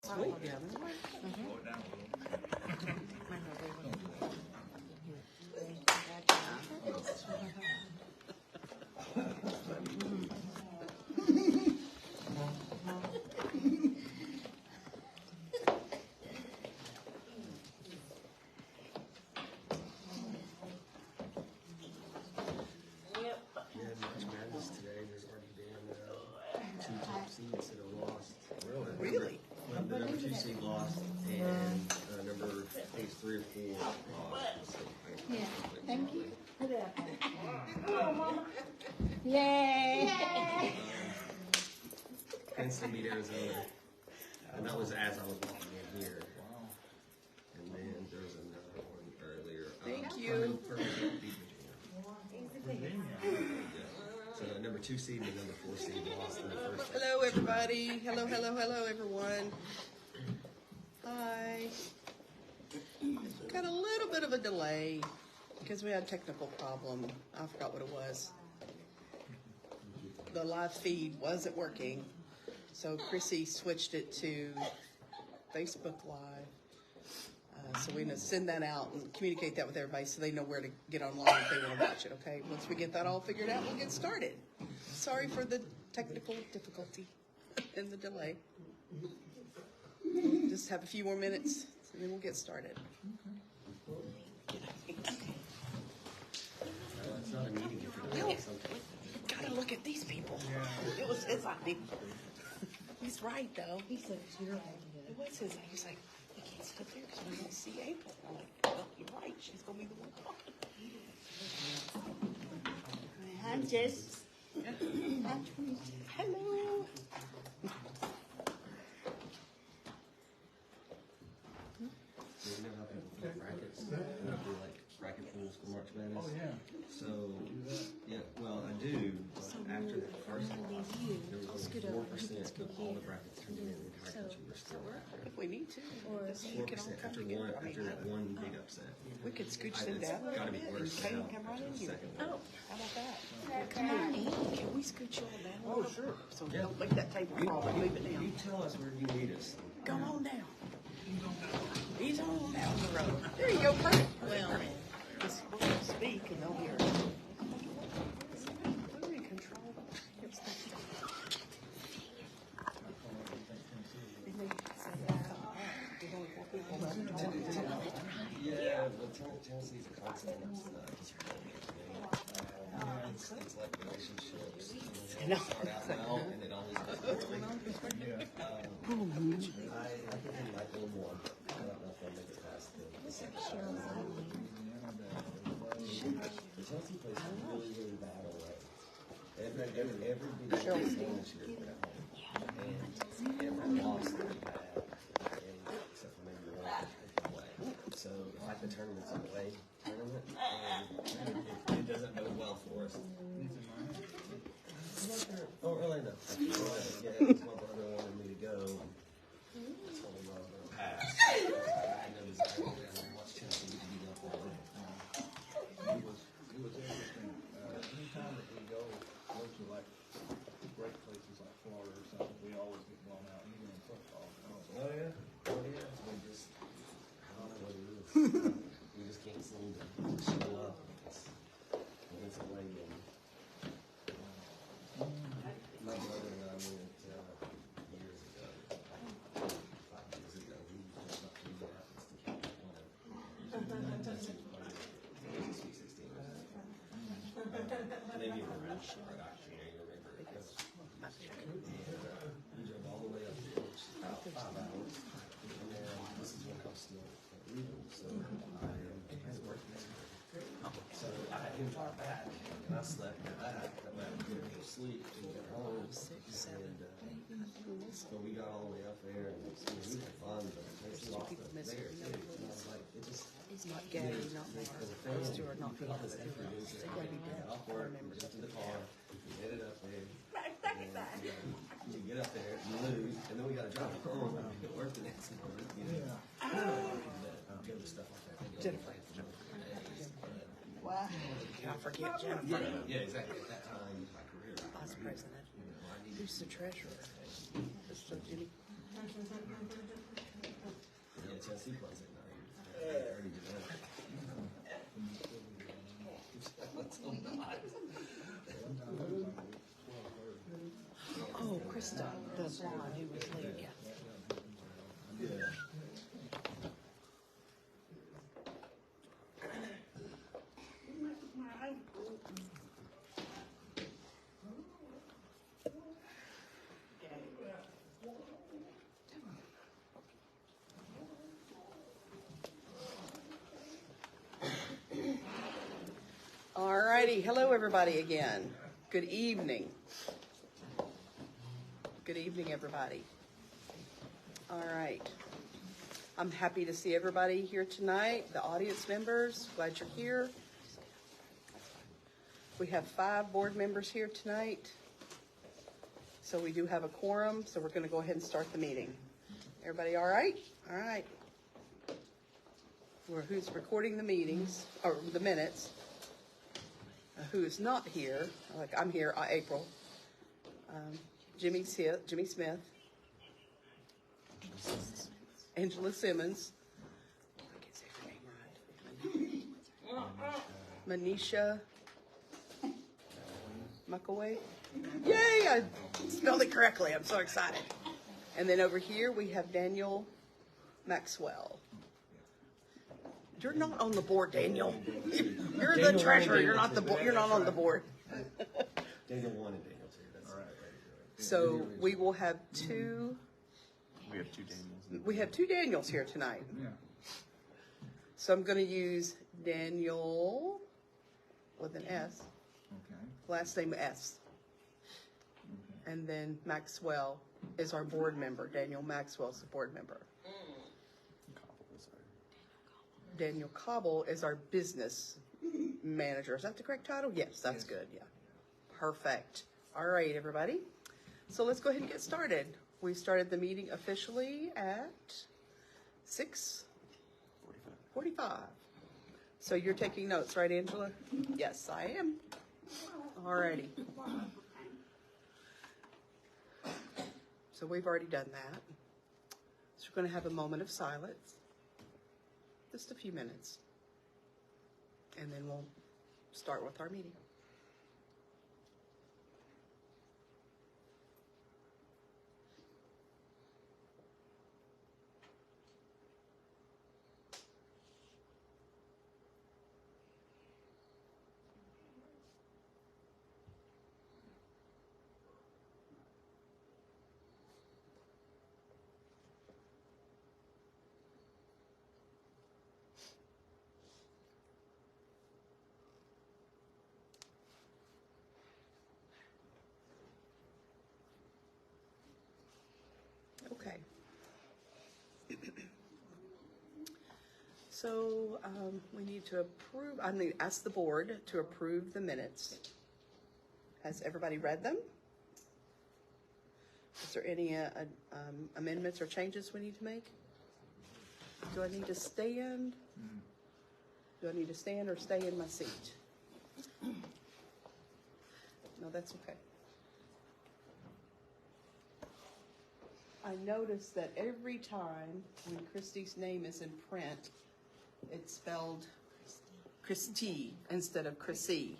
Sweet. Really? The number 2 seed lost, and number page 3 or 4 lost. Yeah, thank you. Yay! Princeton beat Arizona, and that was as I was walking in here. And then there was another one earlier. Thank you. So number 2 seed and number 4 seed lost in the first. Hello, everybody. Hello, everyone. Hi. Got a little bit of a delay because we had a technical problem. I forgot what it was. The live feed wasn't working, so Chrissy switched it to Facebook Live. So we're going to send that out and communicate that with everybody so they know where to get online if they want to watch it, okay? Once we get that all figured out, we'll get started. Sorry for the technical difficulty and the delay. We'll just have a few more minutes, and then we'll get started. It's not a meeting if you're doing something. Gotta look at these people. It was his idea. He's right, though. He said it's your idea. It was his idea. He's like, we can't sit up there because we don't see April. I'm like, well, you're right. She's gonna be the one talking. Hi, Jess. Hello. You know how people play brackets? They do like bracket pools for March Madness. Oh, yeah. So, yeah, well, I do. After the first one, there was only 4% of all the brackets turned in the entire country were still after. If we need to, you can all 4% come after together. after that one big upset. We could scooch them It's down a gotta little be bit and worse Kay now can come right after in the here. second Oh, one. how about that? Come on in. Can we scooch you all down? Oh, sure. So Yeah. don't make that table fall and move it You down. tell us where you need us. Go on down. He's on down the road. There you go, perfect. Well, just speak and they'll hear it. We're in control. Yeah, well, Tennessee's a constant. It's like relationships. I know. Start out well, and it always goes poorly. I didn't like one more. I don't know if I'll make it past the second round. The Tennessee plays really, really bad away. Every big game this year has been at home. And every loss that we had, except for maybe one away. So it's like the tournament's an away tournament, and it doesn't bode well for us. Oh, really? No. Yeah, it's my brother wanted me to go. I told him I was going to pass. I had no desire to go and watch Tennessee get beat up all day. It was interesting. Anytime that we go to like great places like Florida or something, we always get blown out, even in football. Oh, yeah? Oh, yeah. We just, I don't know what it is. We just can't seem to show up when it's a away game. My brother and I went years ago, 5 years ago. We just up to Minneapolis to catch one. Tennessee played in Sweet 16. Maybe you remember it. Actually, you remember it. We drove all the way up there, which is about 5 hours. And then this is when I was still leaving, so I was working there. So I had him drive back, and I slept in the back. That way I could go to sleep and get home. And so we got all the way up there, and we had fun, but they lost up there too. And I was like, it just. It's not gay, not Mars. Those two are not gay. They gotta be dead. Remember, just in the car, we headed up there. You get up there, you lose, and then we got to drive home and get work the next morning. Go to stuff like that. Jennifer. Wow. I forget Jennifer. Yeah, exactly. At that time, my career, Vice President. Who's the treasurer? Mr. Jimmy. sleep Wednesday night. I already did that. Oh, Krista, the blonde who was late, yeah. All righty, hello everybody again. Good evening. Good evening, everybody. All right. I'm happy to see everybody here tonight, the audience members, glad you're here. We have 5 board members here tonight. So we do have a quorum, so we're gonna go ahead and start the meeting. Everybody all right? All right. Who's recording the meetings, or the minutes? Who is not here, like I'm here, April. Jimmy Smith. Angela Simmons. I can't say her name right. Manisha McAway. Yay! I spelled it correctly. I'm so excited. And then over here we have Daniel Maxwell. You're not on the board, Daniel. You're the treasurer. You're not the board. You're not on the board. Daniel 1 and Daniel 2. That's right. So we will have 2. We have 2 Daniels. We have 2 Daniels here tonight. Yeah. So I'm going to use Daniel with an S, Okay. last name S. And then Maxwell is our board member. Daniel Maxwell's the board member. Daniel Cobble is our business manager. Is that the correct title? Yes, that's good. Yeah. Perfect. All right, everybody. So let's go ahead and get started. We started the meeting officially at 6:45. So you're taking notes, right, Angela? Yes, I am. All righty. So we've already done that. So we're going to have a moment of silence. Just a few minutes. And then we'll start with our meeting. Okay. So we need to approve, I need to ask the board to approve the minutes. Has everybody read them? Is there any amendments or changes we need to make? Do I need to stand? Do I need to stand or stay in my seat? No, that's okay. I noticed that every time when Christy's name is in print, it's spelled Christy instead of Chrissy.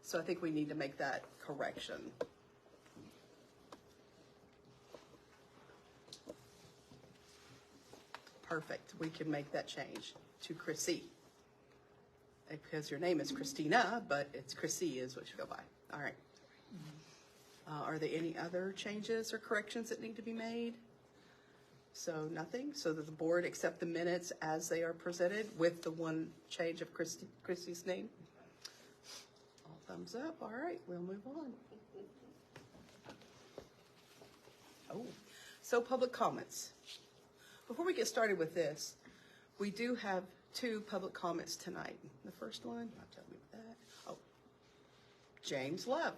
So I think we need to make that correction. Perfect. We can make that change to Chrissy. Because your name is Christina, but it's Chrissy is what you go by. All right. Are there any other changes or corrections that need to be made? So nothing. So that the board accept the minutes as they are presented with the one change of Christy's name. All thumbs up. All right, we'll move on. Oh, so public comments. Before we get started with this, we do have 2 public comments tonight. The first one, I'll tell you that. Oh, James Love.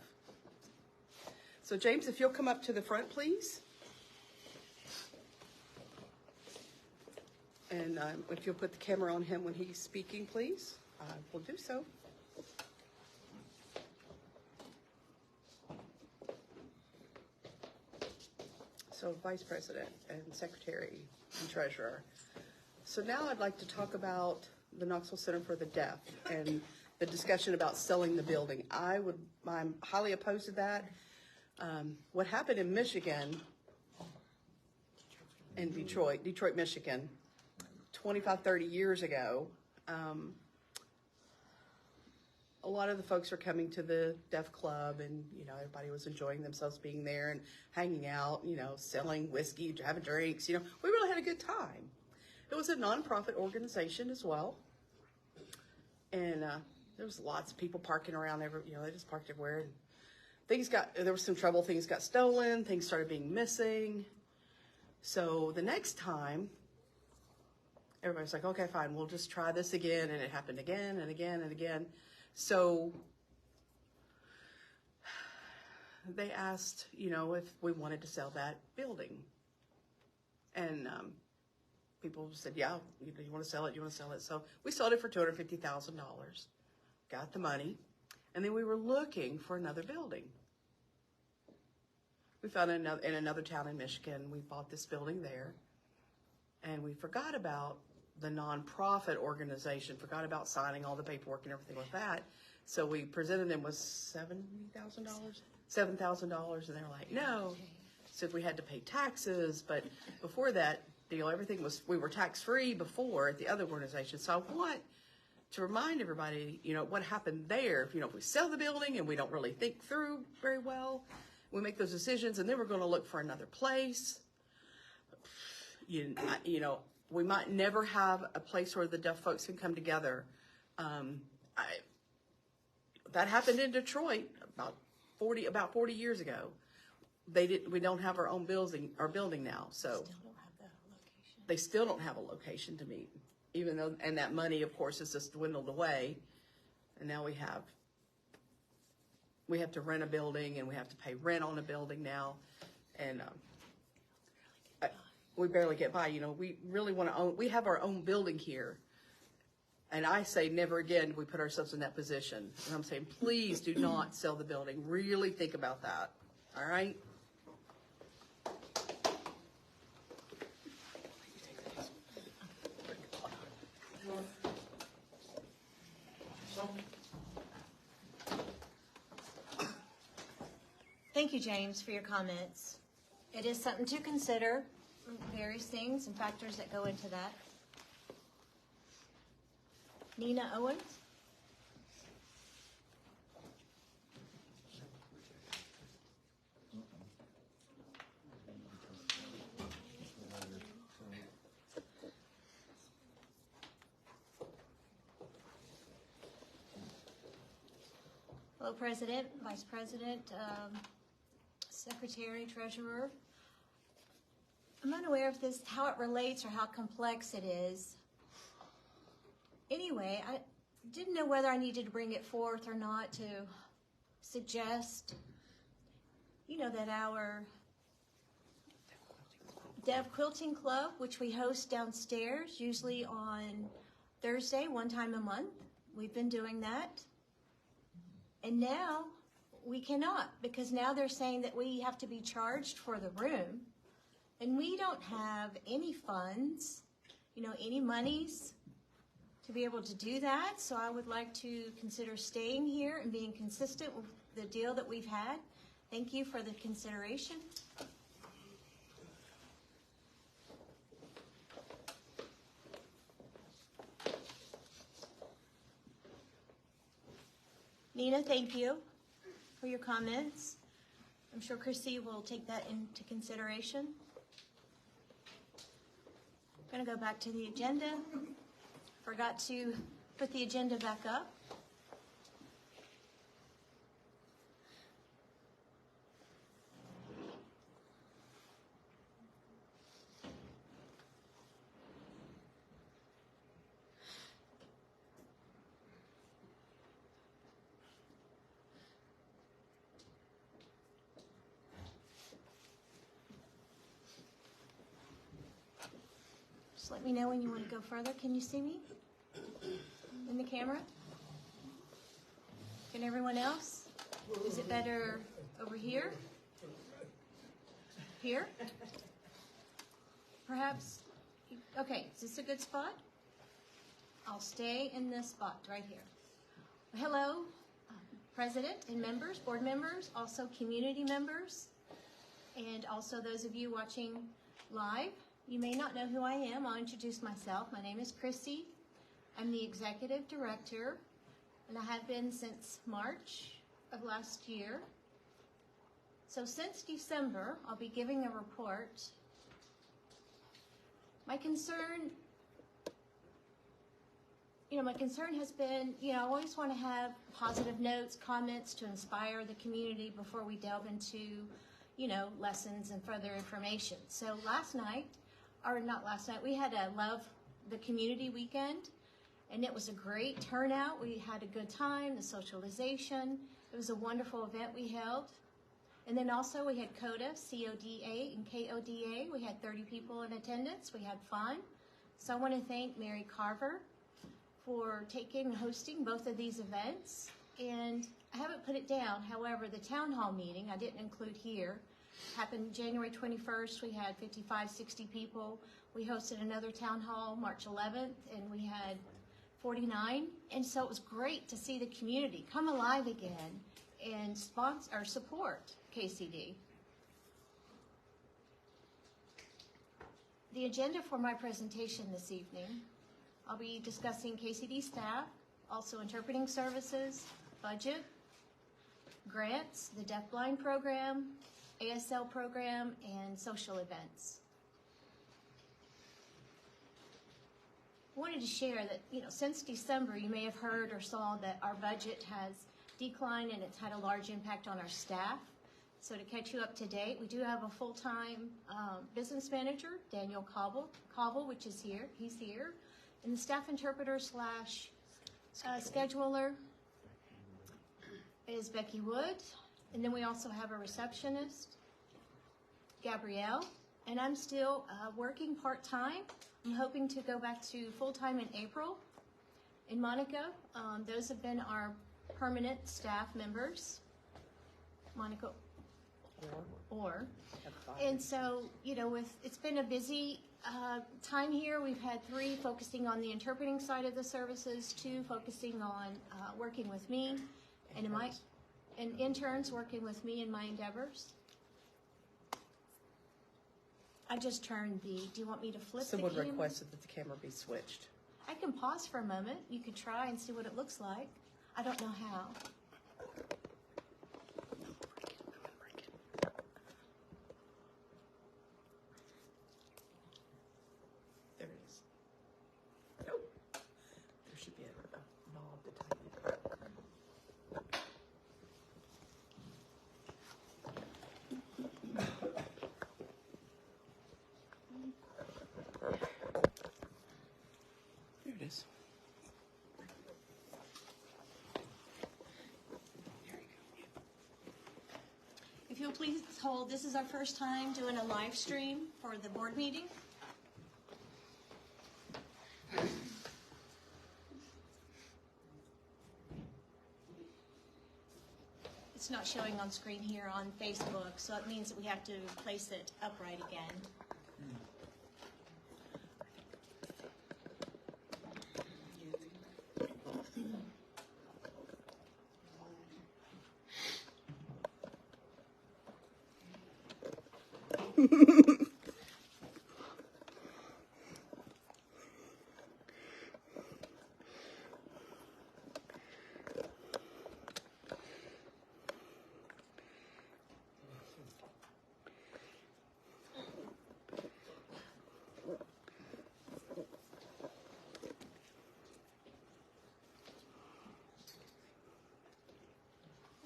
So James, if you'll come up to the front, please. And if you'll put the camera on him when he's speaking, please, I will do so. So Vice President and Secretary and Treasurer, So now I'd like to talk about the Knoxville Center for the Deaf and the discussion about selling the building. I'm highly opposed to that. What happened in Michigan, in Detroit, Michigan, 25, 30 years ago, a lot of the folks were coming to the deaf club, and everybody was enjoying themselves being there and hanging out, selling whiskey, having drinks. We really had a good time. It was a nonprofit organization as well, and there was lots of people parking around they just parked everywhere. And there was some trouble. Things got stolen. Things started being missing. So the next time, everybody's like, okay, fine, we'll just try this again. And it happened again and again and again. So they asked, if we wanted to sell that building. And people said, yeah, you want to sell it, you want to sell it. So we sold it for $250,000, got the money, and then we were looking for another building. We found in another town in Michigan. We bought this building there, and we forgot about the nonprofit organization, forgot about signing all the paperwork and everything like that. So we presented them with $7,000, and they're like, no. So if we had to pay taxes, but before that deal, we were tax-free before at the other organization. So I want to remind everybody, what happened there. If we sell the building and we don't really think through very well, we make those decisions, and then we're going to look for another place. We might never have a place where the deaf folks can come together. That happened in Detroit about 40 years ago. We don't have our own building now, so they still don't have a location to meet. Even though, and that money, of course, has just dwindled away, and now we have to rent a building, and we have to pay rent on a building now, and we barely get by. We really want to own. We have our own building here, and I say never again do we put ourselves in that position. And I'm saying, please do not sell the building. Really think about that. All right. Thank you, James, for your comments. It is something to consider, various things and factors that go into that. Nina Owens? Hello, President, Vice President, Secretary, Treasurer. I'm unaware of this, how it relates or how complex it is. Anyway, I didn't know whether I needed to bring it forth or not to suggest, that our Deaf Quilting Club, which we host downstairs, usually on Thursday, one time a month. We've been doing that. And now we cannot, because now they're saying that we have to be charged for the room, and we don't have any funds, any monies to be able to do that. So I would like to consider staying here and being consistent with the deal that we've had. Thank you for the consideration. Nina, thank you for your comments. I'm sure Chrissy will take that into consideration. I'm going to go back to the agenda. Forgot to put the agenda back up. Just let me know when you want to go further. Can you see me in the camera? Can everyone else? Is it better over here? Here? Perhaps, Okay, is this a good spot? I'll stay in this spot right here. Hello, President and members, board members, also community members, and also those of you watching live. You may not know who I am. I'll introduce myself. My name is Chrissy. I'm the Executive Director, and I have been since March of last year. So since December, I'll be giving a report. My concern has been, I always want to have positive notes, comments to inspire the community before we delve into, lessons and further information. So we had a Love the Community weekend, and it was a great turnout. We had a good time, the socialization. It was a wonderful event we held. And then also we had CODA, C-O-D-A, and K-O-D-A. We had 30 people in attendance. We had fun. So I want to thank Mary Carver for taking and hosting both of these events. And I haven't put it down. However, the town hall meeting, I didn't include here, happened January 21st. We had 55, 60 people. We hosted another town hall March 11th, and we had 49. And so it was great to see the community come alive again and sponsor or support KCD. The agenda for my presentation this evening, I'll be discussing KCD staff, also interpreting services, budget, grants, the deafblind program, ASL program, and social events. I wanted to share that, since December, you may have heard or saw that our budget has declined and it's had a large impact on our staff. So to catch you up to date, we do have a full-time business manager, Daniel Cobble, which is here. He's here. And the staff interpreter slash scheduler is Becky Wood. And then we also have a receptionist, Gabrielle. And I'm still working part-time. I'm hoping to go back to full-time in April. And Monica, those have been our permanent staff members. Monica Orr. And so, it's been a busy time here. We've had 3 focusing on the interpreting side of the services, 2 focusing on working with me, and interns working with me in my endeavors. I just turned do you want me to flip the camera? Someone requested that the camera be switched. I can pause for a moment. You could try and see what it looks like. I don't know how. There it is. Oh, there should be a knob to tighten it. There it is. If you'll please hold, this is our first time doing a live stream for the board meeting. It's not showing on screen here on Facebook, so it means that we have to place it upright again.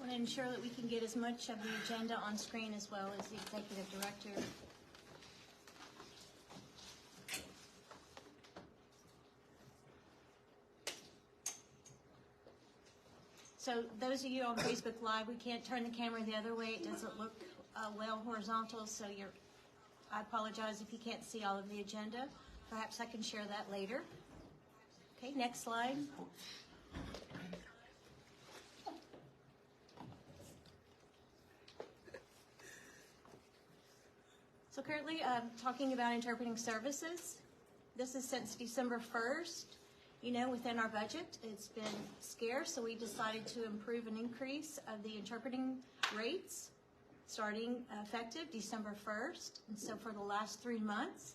I want to ensure that we can get as much of the agenda on screen as well as the executive director. So those of you on Facebook Live, we can't turn the camera the other way. It doesn't look well horizontal, so I apologize if you can't see all of the agenda. Perhaps I can share that later. Okay, next slide. So currently, talking about interpreting services. this is since December 1st. You know, within our budget, it's been scarce, so we decided to approve an increase of the interpreting rates starting effective December 1st. And so for the last 3 months,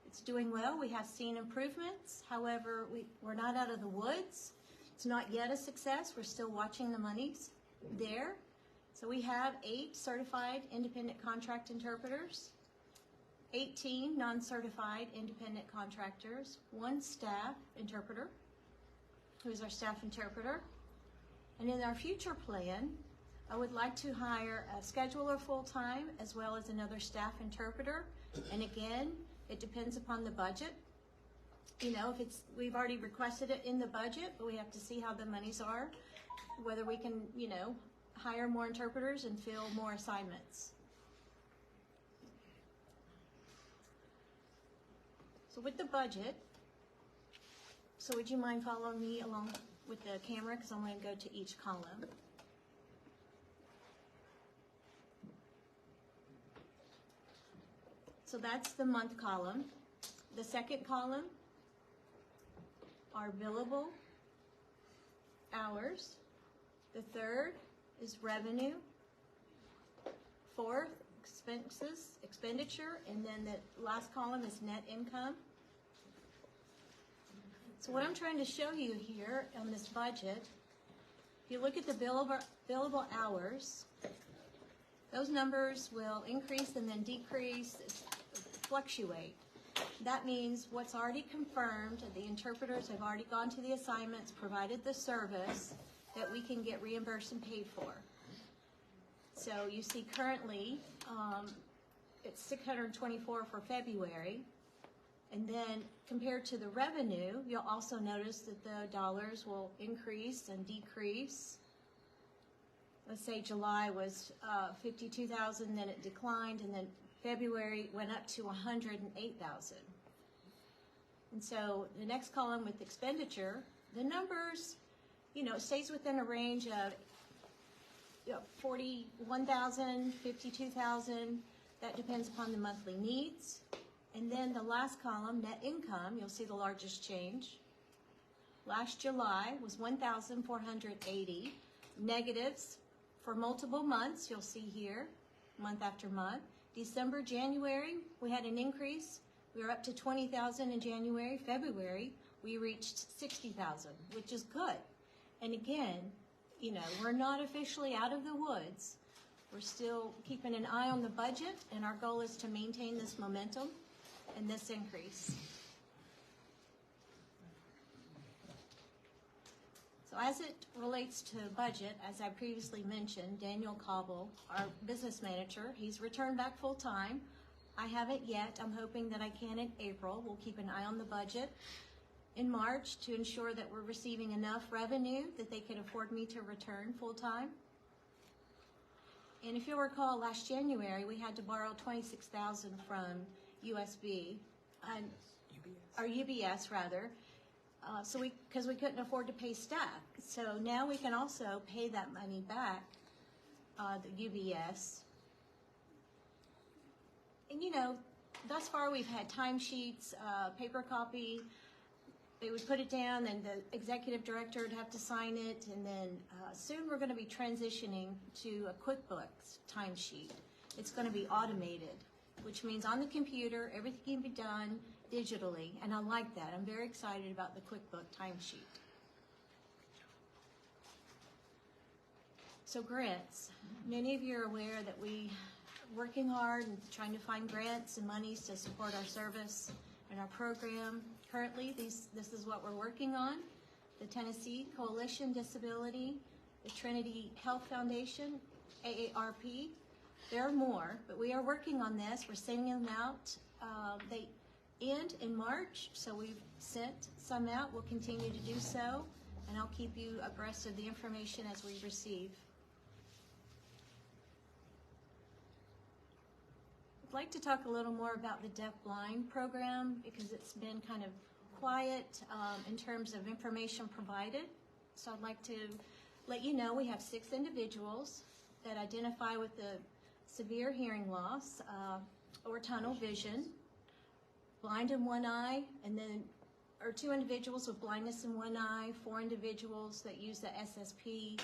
it's doing well. We have seen improvements. However, we're not out of the woods. It's not yet a success. We're still watching the monies there. So we have 8 certified independent contract interpreters, 18 non-certified independent contractors, 1 staff interpreter, who is our staff interpreter. And in our future plan, I would like to hire a scheduler full-time as well as another staff interpreter. And again, it depends upon the budget. You know, if it's, we've already requested it in the budget, but we have to see how the monies are, whether we can, you know, hire more interpreters and fill more assignments. So with the budget, so would you mind following me along with the camera, because I'm going to go to each column. So that's the month column. The second column are billable hours. The third is revenue. Fourth, expenses, expenditure, and then the last column is net income. So what I'm trying to show you here on this budget, if you look at the billable hours, those numbers will increase and then decrease, fluctuate. That means what's already confirmed, the interpreters have already gone to the assignments, provided the service, that we can get reimbursed and paid for. So you see currently, it's $624 for February. And then compared to the revenue, you'll also notice that the dollars will increase and decrease. Let's say July was 52,000, then it declined, and then February went up to 108,000. And so the next column with expenditure, the numbers, you know, stays within a range of 41,000, 52,000. That depends upon the monthly needs. And then the last column, net income, you'll see the largest change. Last July was 1,480. Negatives for multiple months, you'll see here, month after month. December, January, we had an increase. We were up to 20,000 in January. February, we reached 60,000, which is good. And again, you know, we're not officially out of the woods. We're still keeping an eye on the budget, and our goal is to maintain this momentum and this increase. So as it relates to budget, as I previously mentioned, Daniel Cobble, our business manager, he's returned back full time. I haven't yet. I'm hoping that I can in April. We'll keep an eye on the budget in March to ensure that we're receiving enough revenue that they can afford me to return full time. And if you'll recall, last January, we had to borrow $26,000 from USB, or UBS rather, because we couldn't afford to pay staff. So now we can also pay that money back, the UBS. And you know, thus far we've had timesheets, paper copy. They would put it down, and the executive director would have to sign it, and then soon we're going to be transitioning to a QuickBooks timesheet. It's going to be automated, which means on the computer, everything can be done digitally, and I like that. I'm very excited about the QuickBooks timesheet. So grants. Many of you are aware that we are working hard and trying to find grants and monies to support our service and our program. Currently, this is what we're working on. The Tennessee Coalition Disability, the Trinity Health Foundation, AARP. There are more, but we are working on this. We're sending them out. They end in March, so we've sent some out. We'll continue to do so, and I'll keep you abreast of the information as we receive. I'd like to talk a little more about the deaf-blind program because it's been kind of quiet in terms of information provided. So I'd like to let you know we have 6 individuals that identify with the severe hearing loss or tunnel vision, blind in one eye, and then, or 2 individuals with blindness in one eye, 4 individuals that use the SSP,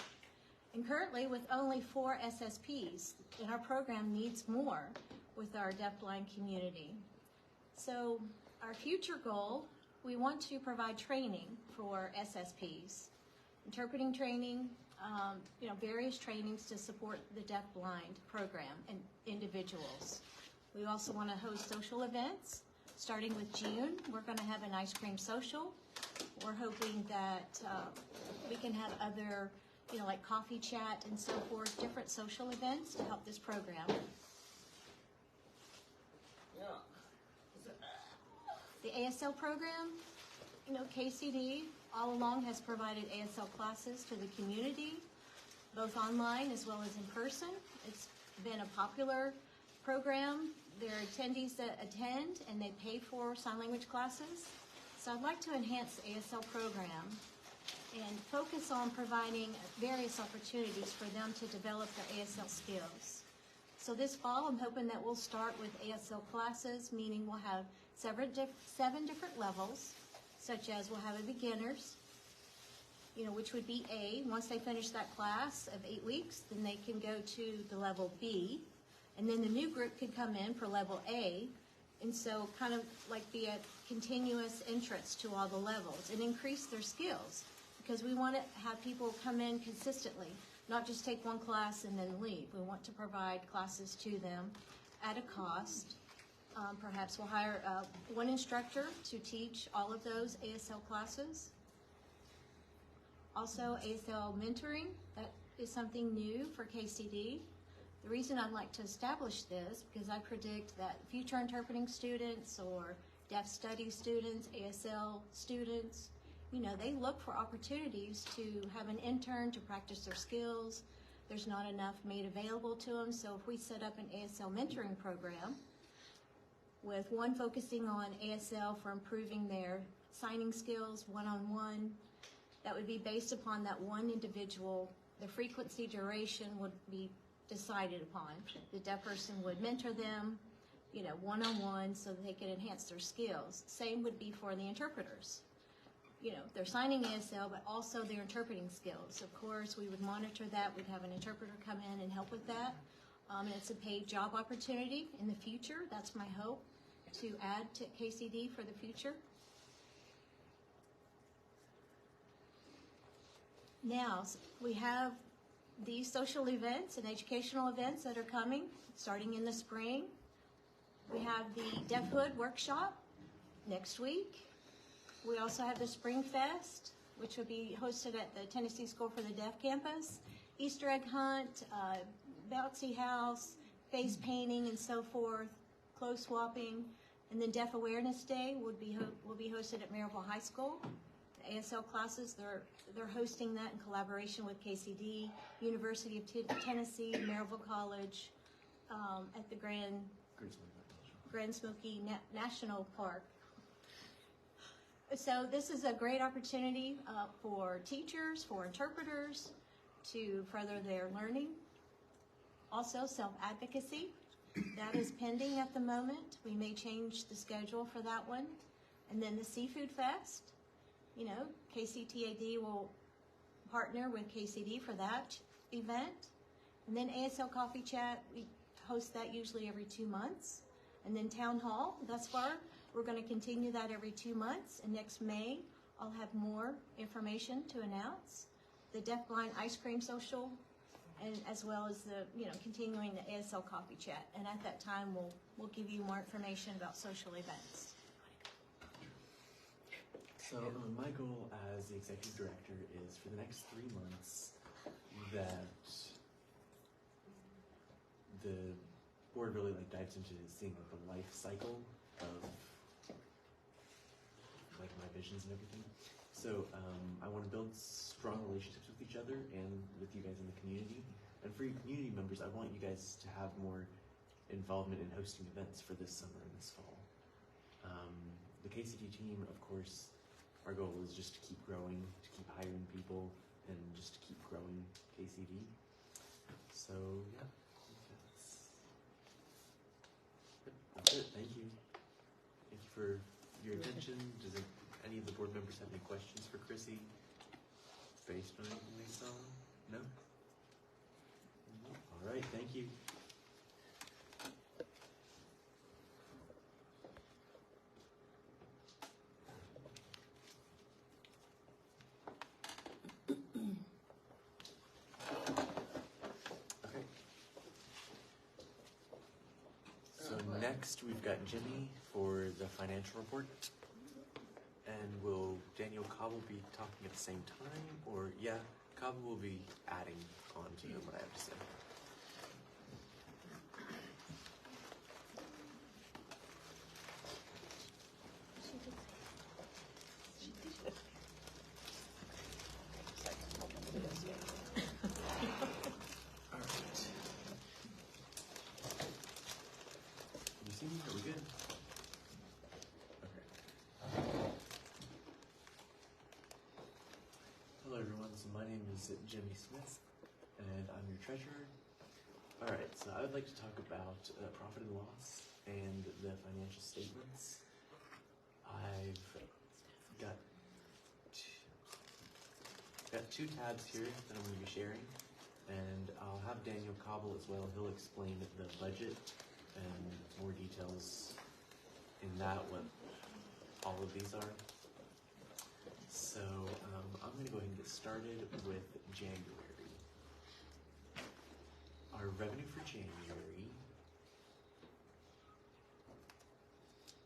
and currently with only 4 SSPs, and our program needs more with our deafblind community. So our future goal, we want to provide training for SSPs, interpreting training, various trainings to support the deafblind program and individuals. We also want to host social events. Starting with June, we're going to have an ice cream social. We're hoping that we can have other, like coffee chat and so forth, different social events to help this program. The ASL program, KCD all along has provided ASL classes to the community, both online as well as in person. It's been a popular program. There are attendees that attend and they pay for sign language classes. So I'd like to enhance the ASL program and focus on providing various opportunities for them to develop their ASL skills. So this fall, I'm hoping that we'll start with ASL classes, meaning we'll have 7 different levels, such as we'll have a beginners, which would be A. Once they finish that class of 8 weeks, then they can go to the level B, and then the new group can come in for level A, and so kind of like be a continuous entrance to all the levels and increase their skills, because we want to have people come in consistently, not just take one class and then leave. We want to provide classes to them at a cost. Perhaps we'll hire one instructor to teach all of those ASL classes. Also, ASL mentoring, that is something new for KCD. The reason I'd like to establish this, because I predict that future interpreting students or deaf studies students, ASL students, they look for opportunities to have an intern to practice their skills. There's not enough made available to them, so if we set up an ASL mentoring program, with one focusing on ASL for improving their signing skills one-on-one, that would be based upon that one individual. The frequency, duration would be decided upon. The deaf person would mentor them, one-on-one, so that they could enhance their skills. Same would be for the interpreters. They're signing ASL, but also their interpreting skills. Of course, we would monitor that. We'd have an interpreter come in and help with that. And it's a paid job opportunity in the future. That's my hope, to add to KCD for the future. Now, we have these social events and educational events that are coming, starting in the spring. We have the Deafhood workshop next week. We also have the Spring Fest, which will be hosted at the Tennessee School for the Deaf campus. Easter egg hunt, bouncy house, face painting and so forth, clothes swapping. And then Deaf Awareness Day will be hosted at Maryville High School. The ASL classes, they're hosting that in collaboration with KCD, University of Tennessee, Maryville College, at the Grand Smoky National Park. So this is a great opportunity for teachers, for interpreters, to further their learning. Also, self-advocacy. That is pending at the moment. We may change the schedule for that one. And then the Seafood Fest. KCTAD will partner with KCD for that event. And then ASL Coffee Chat, we host that usually every 2 months. And then Town Hall, thus far, we're going to continue that every 2 months. And next May, I'll have more information to announce. The Deafblind Ice Cream Social, and as well as the, continuing the ASL Coffee Chat. And at that time, we'll give you more information about social events. So my goal as the executive director is for the next 3 months that the board really dives into seeing the life cycle of my visions and everything. So I want to build strong relationships with each other and with you guys in the community. And for your community members, I want you guys to have more involvement in hosting events for this summer and this fall. The KCD team, of course, our goal is just to keep growing, to keep hiring people, and just to keep growing KCD. So yeah, that's it. Thank you. If for your attention. Does any of the board members have any questions for Chrissy based on anything they saw? No? All right, thank you. Okay. So next we've got Jimmy for the financial report. And will Daniel Cobble be talking at the same time? Or, yeah, Cobble will be adding on to what I have to say. All right. Can you see me? Are we good? Hello everyone, so my name is Jimmy Smith, and I'm your treasurer. Alright, so I would like to talk about profit and loss and the financial statements. I've got two tabs here that I'm going to be sharing, and I'll have Daniel Cobble as well. He'll explain the budget and more details in that, what all of these are. So I'm going to go ahead and get started with January. Our revenue for January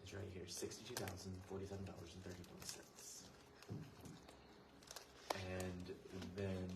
is right here, $62,047.31. And then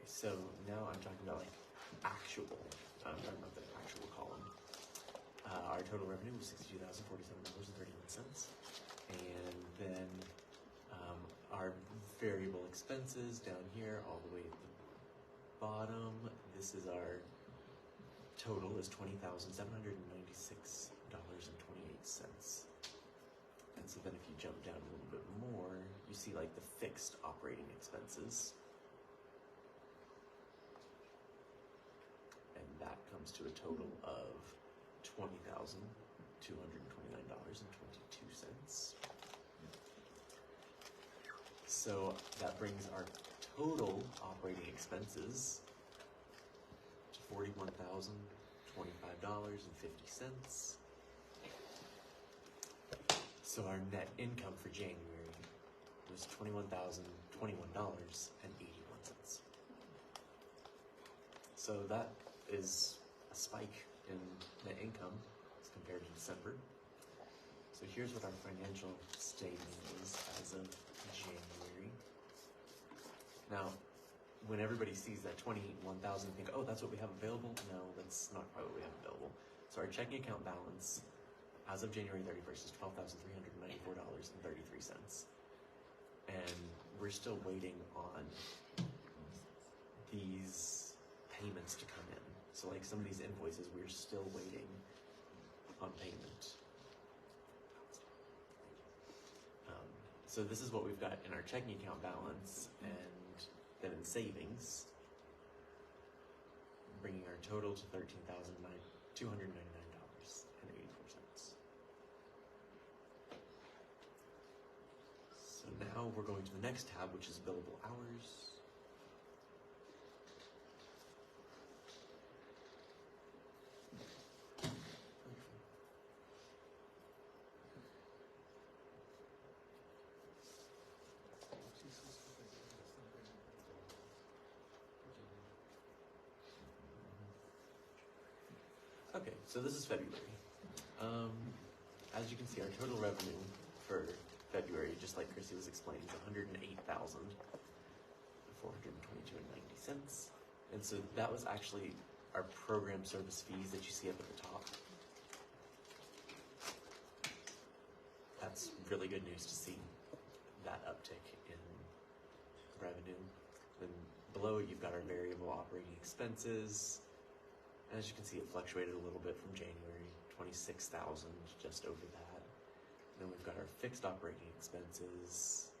so now I'm talking about like actual, I'm talking about the actual column. Our total revenue was $62,047.31. And then our variable expenses down here all the way at the bottom. This is our total is $20,796.28. And so then if you jump down a little bit more, you see like the fixed operating expenses. And that comes to a total of $20,229.22. So that brings our total operating expenses to $41,025.50. So our net income for January was $21,021.81. So that is a spike in net income as compared to December. So here's what our financial statement is as of January. Now, when everybody sees that 21,000, think, oh, that's what we have available? No, that's not quite what we have available. So our checking account balance as of January 31st is $12,394.33. And we're still waiting on these payments to come in. So like some of these invoices, we're still waiting on payment. So this is what we've got in our checking account balance, and then in savings, bringing our total to $13,299.84. So now we're going to the next tab, which is billable hours. Okay, so this is February. As you can see, our total revenue for February, just like Chrissy was explaining, is $108,422.90. And so that was actually our program service fees that you see up at the top. that's really good news to see that uptick in revenue. Then below it, you've got our variable operating expenses. As you can see, it fluctuated a little bit from January, 26,000, just over that. Then we've got our fixed operating expenses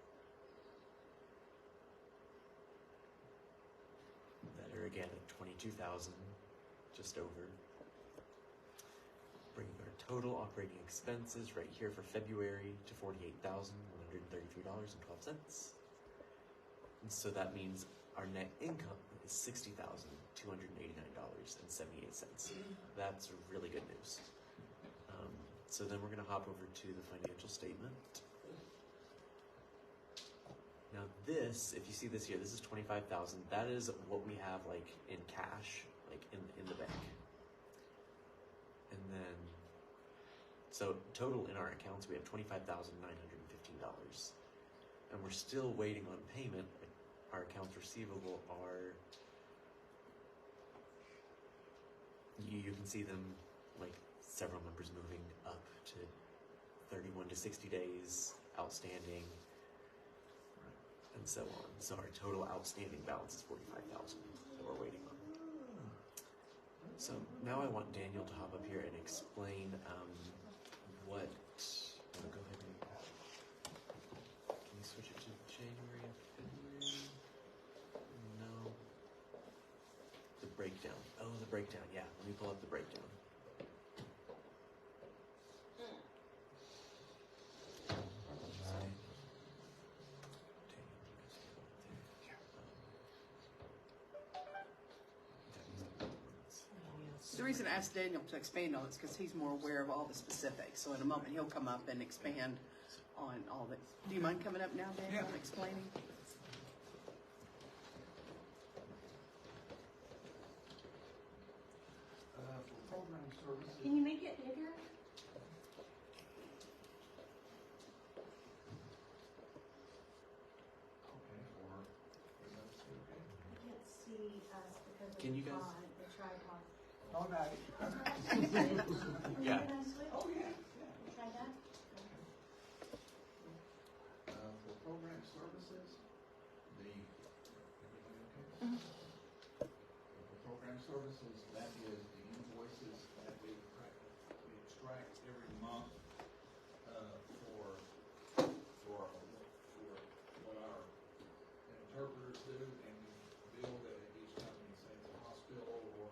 that are again at 22,000, just over. Bringing our total operating expenses right here for February to $48,133.12. And so that means our net income is $60,289.78. That's really good news. So then we're going to hop over to the financial statement. Now this, if you see this here, this is 25,000. That is what we have like in cash, like in the bank. And then, so total in our accounts, we have $25,915. And we're still waiting on payment. Our accounts receivable are, you can see them like several numbers moving up to 31 to 60 days outstanding, and so on. So our total outstanding balance is 45,000 that we're waiting on. So now I want Daniel to hop up here and explain what. Go ahead and can you switch it to January and February? No. The breakdown. Oh, the breakdown. Yeah, let me pull up the breakdown. The reason I asked Daniel to expand on it is because he's more aware of all the specifics. So in a moment, he'll come up and expand on all that. Do you mind coming up now, Daniel, and explaining? For program services. Can you make it bigger? Okay, or, is that okay? I can't see us because of Can you guys- the tripod. All right. Yeah. Can I switch? Oh, yeah. Try that? For program services, everybody okay? For program services, that is the invoices that we extract every month, for what our interpreters do, and we bill that each company, say it's a hospital or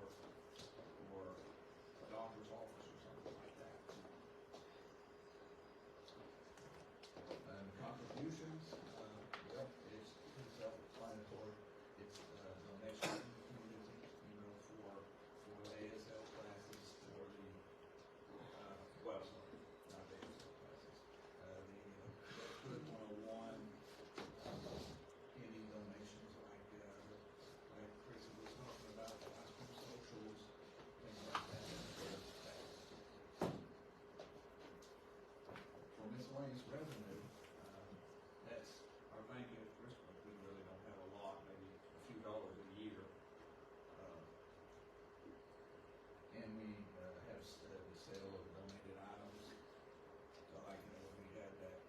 a doctor's office or something like that. Contributions, well, it's pretty self-explanatory. It's donation to the community, for the ASL classes, for the, well, sorry, not the ASL classes. The Good 101, any donations like Chris was talking about, the high school socials, things like that. For miscellaneous revenue, that's our bank at Christmas. We really don't have a lot, maybe a few dollars a year. And we have the sale of donated items. So like, when we had that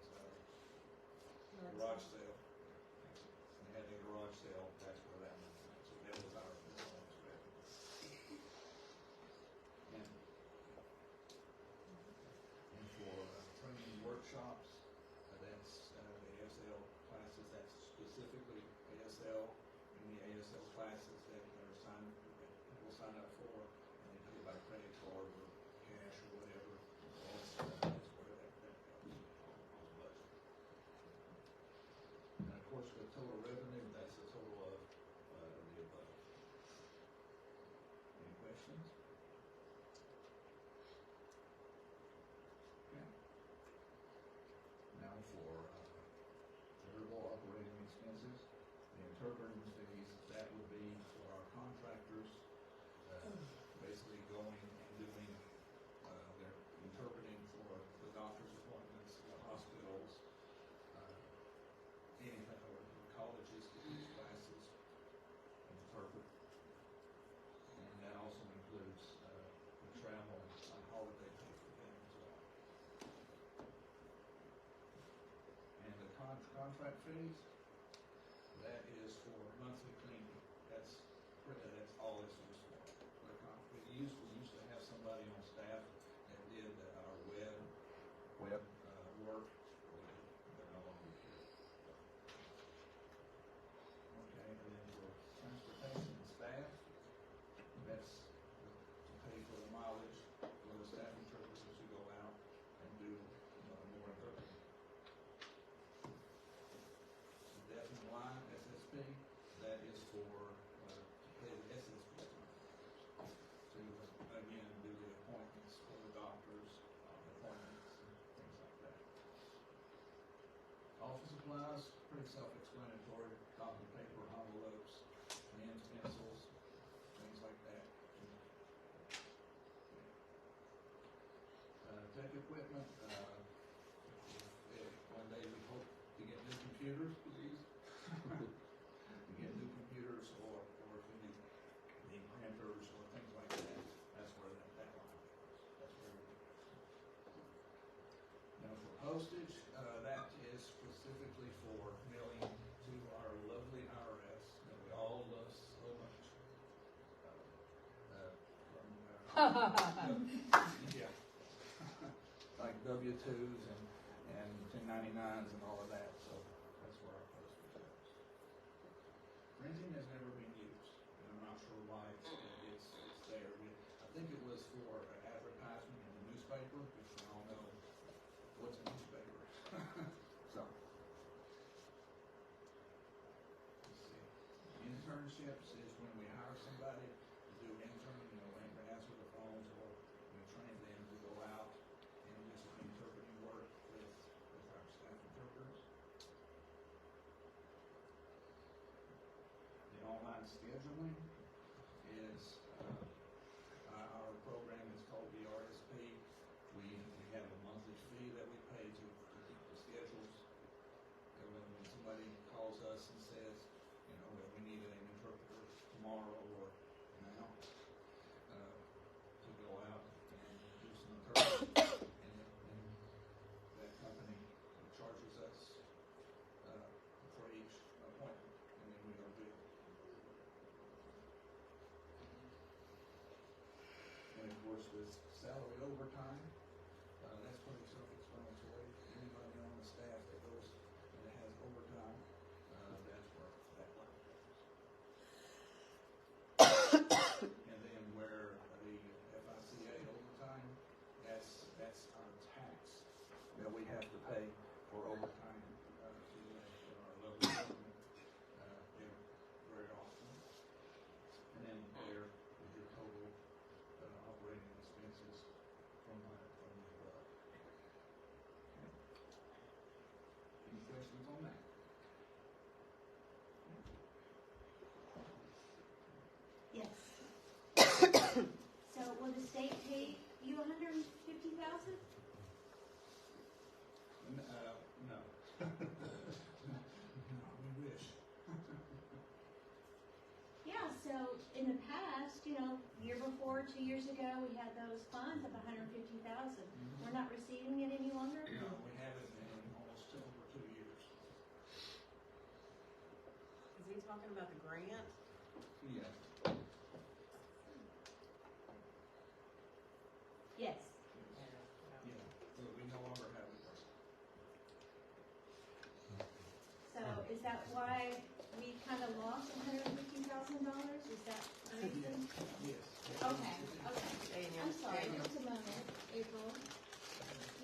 garage sale, we had a garage sale, that's where that money went. So that was our miscellaneous revenue. And for training workshops, that's the ASL classes, that's specifically ASL, and the ASL classes that are signed, that people sign up for, and they pay by credit card or cash or whatever. That's where that goes on the budget. And of course, with total revenue, that's the total of the above. Any questions? Okay. Now for variable operating expenses, the interpreting fees, that would be for our contractors, basically going and doing their interpreting for the doctor's appointments, the hospitals, anything, or the colleges to teach classes, interpret. And that also includes the travel and holiday pay for them as well. contract fees, that is for monthly cleaning. That's all this is for. We used to have somebody on staff that did our web work. They're no longer here. Okay, and then for transportation and staff, that's to pay for the mileage for the staff interpreters who go out and do more interpreting. The deaf and blind SSP, that is for to pay the SSP to again do the appointments for the doctors, appointments and things like that. Office supplies, pretty self-explanatory: copy paper, envelopes, pens, pencils, things like that. Tech equipment, one day we hope to get new computers, please. To get new computers, or if we need printers or things like that, that's where that line goes. That's where we go. Now for postage, that is specifically for mailing to our lovely IRS that we all love so much. Yeah. Like W-2s and 1099s and all of that, so that's where our postage goes. Printing has never been used, and I'm not sure why it's there. I think it was for advertisement in the newspaper, which we all know what's a newspaper. So, let's see. Internships is when we hire somebody to do interning, answer the phones, or we train them to go out and do some interpreting work with our staff interpreters. The online scheduling is our program is called the RSP. We have a monthly fee that we pay to keep the schedules. And when somebody calls us and says, that we need an interpreter tomorrow or now, to go out and do some interpreting, and that company charges us for each appointment, and then we go do it. And of course, with salary overtime, that's pretty self-explanatory. Anybody on the staff that goes that has overtime, that's where that line goes. And then where the FICA overtime, that's our tax that we have to pay for overtime to our local government very often. And then there is your total operating expenses from the above. Okay. Any questions on that? Yes. So will the state pay you $150,000? No. No, we wish. Yeah, so in the past, year before, 2 years ago, we had those funds of $150,000. We're not receiving it any longer? No, we haven't in almost over 2 years. Is he talking about the grant? Yeah. Yes. Yeah, so we no longer have it. So is that why we kind of lost $150,000? Is that the reason? Yes. Okay. I'm sorry, just a moment, April.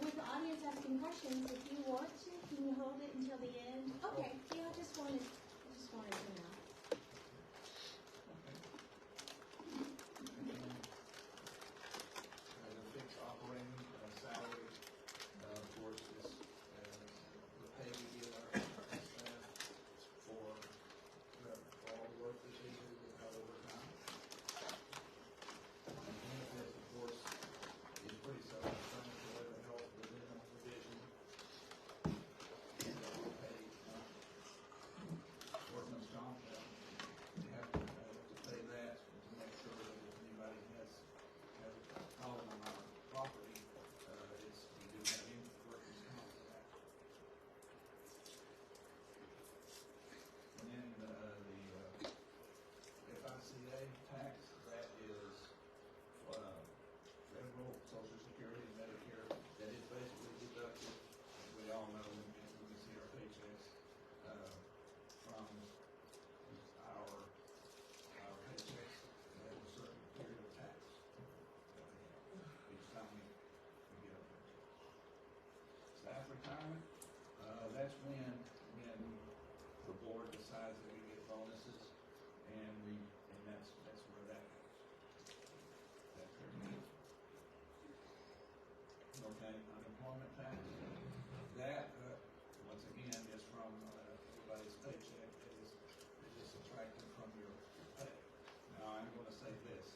With the audience asking questions, if you want to, can you hold it until the end? Okay, yeah, I just wanted to know. The fixed operating salary, of course, is the pay we give our staff for all the work that they do without overtime. And benefits, of course, is pretty self-explanatory. The health, the dental, the vision, and we pay workman's comp, retirement, that's when the board decides that we get bonuses, and that's where that goes. That's very good. Okay, unemployment tax, that, once again, is from, everybody's paycheck, it is subtracted from your pay. Now, I'm gonna say this,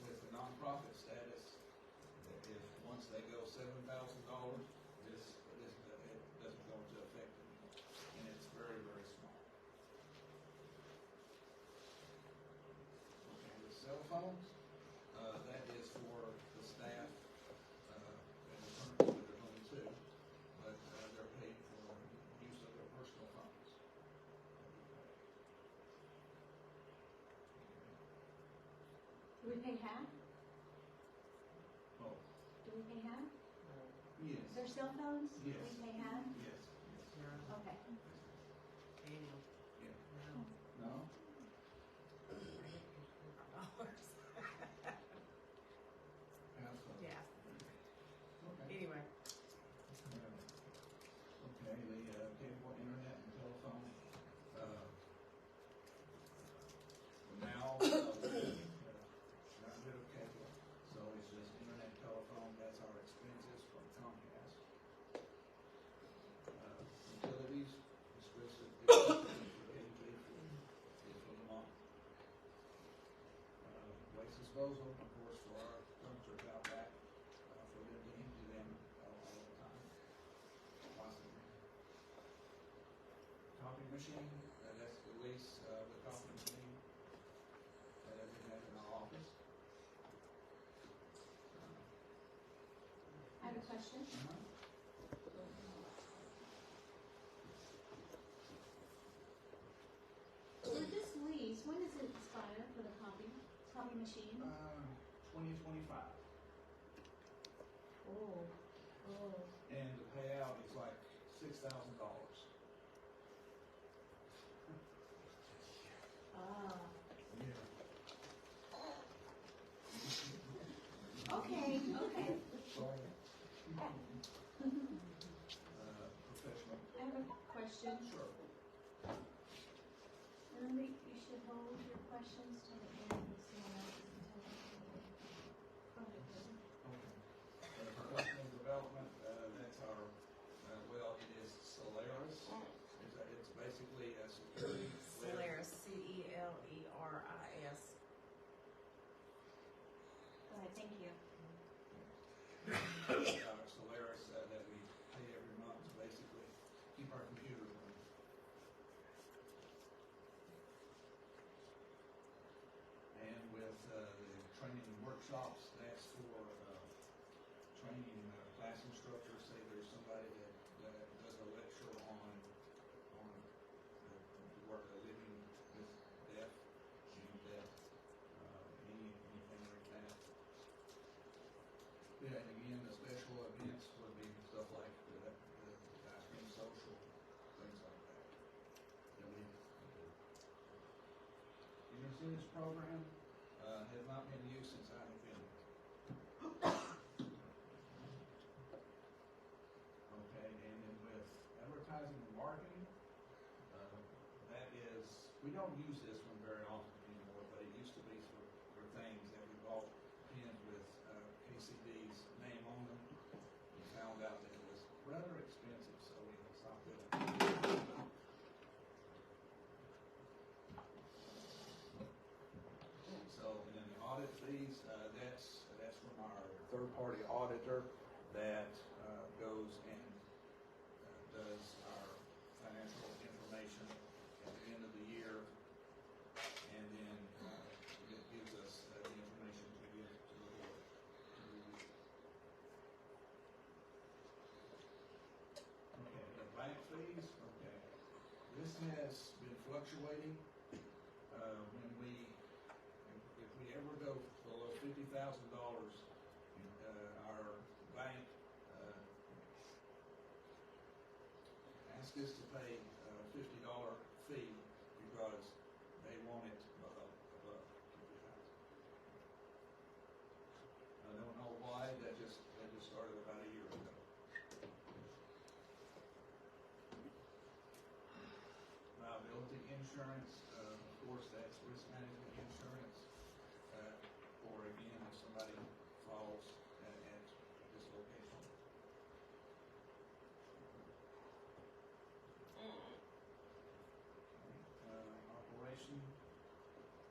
with the nonprofit status, if, once they go $7,000, it doesn't go into effect anymore, and it's very, very small. Okay, the cell phones, that is for the staff, and currently there's only two, but, they're paid for use of their personal phones. Do we pay half? Oh, Do we pay half? yes, Their cell phones? Yes. We pay half? yes, Okay. Annual. yeah. No. No? Half of it. Yeah, Okay. anyway. Okay, the cable, internet, and telephone, now, got rid of cable, so it's just internet, telephone, that's our expenses from Comcast. Utilities, exclusive, for KG for the month. Waste disposal, of course, for our dumpsters out back, for them to empty them all the time. Possibly. Copy machine, that's the lease, the copy machine that we have in our office. I have a question. So this lease, when does it expire for the copy machine? 2025, Oh. and the payout is like $6,000. Ah. Yeah. Okay. Professional. I have a question. Sure. Remember, you should hold your questions till the end of someone else's project. Okay. Professional development, that's our, well, it is Solaris. It's basically a security. Celeris, CELERIS. All right, thank you. Solaris that we pay every month to basically keep our computers running. And with the training workshops, that's for training class instructors. Say there's somebody that does a lecture on the work of living with deaf and anything like that. Yeah, and again, the special events would be stuff like the ice cream social, things like that. Your students program has not been used since I have been. Okay, and then with advertising and marketing, that is, we don't use this one very often anymore, but it used to be for things that we bought pins with KCD's name on them. We found out that it was rather expensive, so we stopped doing it. So, and then the audit fees, that's from our third-party auditor that goes and does our financial information at the end of the year, and then it gives us the information to give to the board to review. Okay, the bank fees, okay. This has been fluctuating. If we ever go below $50,000, our bank asks us to pay a $50 fee because they want it above $50,000. I don't know why, that just started about a year ago. insurance, of course, that's risk management insurance, or again, if somebody falls at this location.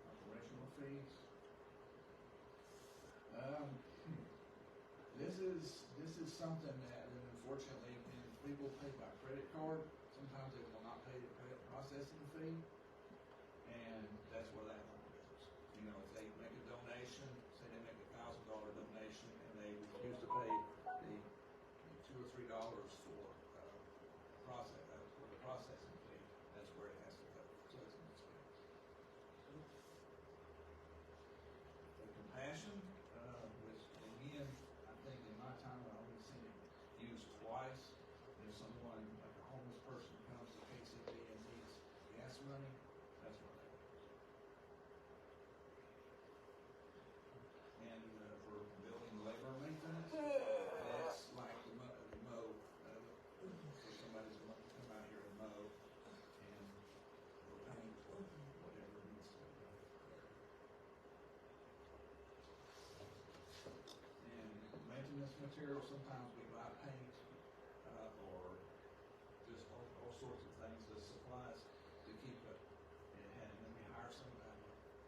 Operational fees. This is something that, unfortunately, if people pay by credit card, sometimes they will not pay the credit processing fee, and that's where that one goes. You know, if they make a donation, say they make $1,000 donation, and they refuse to pay the $2 or $3 for the processing fee, that's where it has to go. So it's an expense. The compassion, which again, I think in my time I've only seen it used twice. If someone, like a homeless person, comes to KCD and needs gas money, that's what that is. And for building labor maintenance, that's like the mow. So somebody's going to come out here and mow, and or paint, or whatever needs to be done there. And maintenance material, sometimes we buy paint, or just all sorts of things, the supplies to keep it. And then we hire some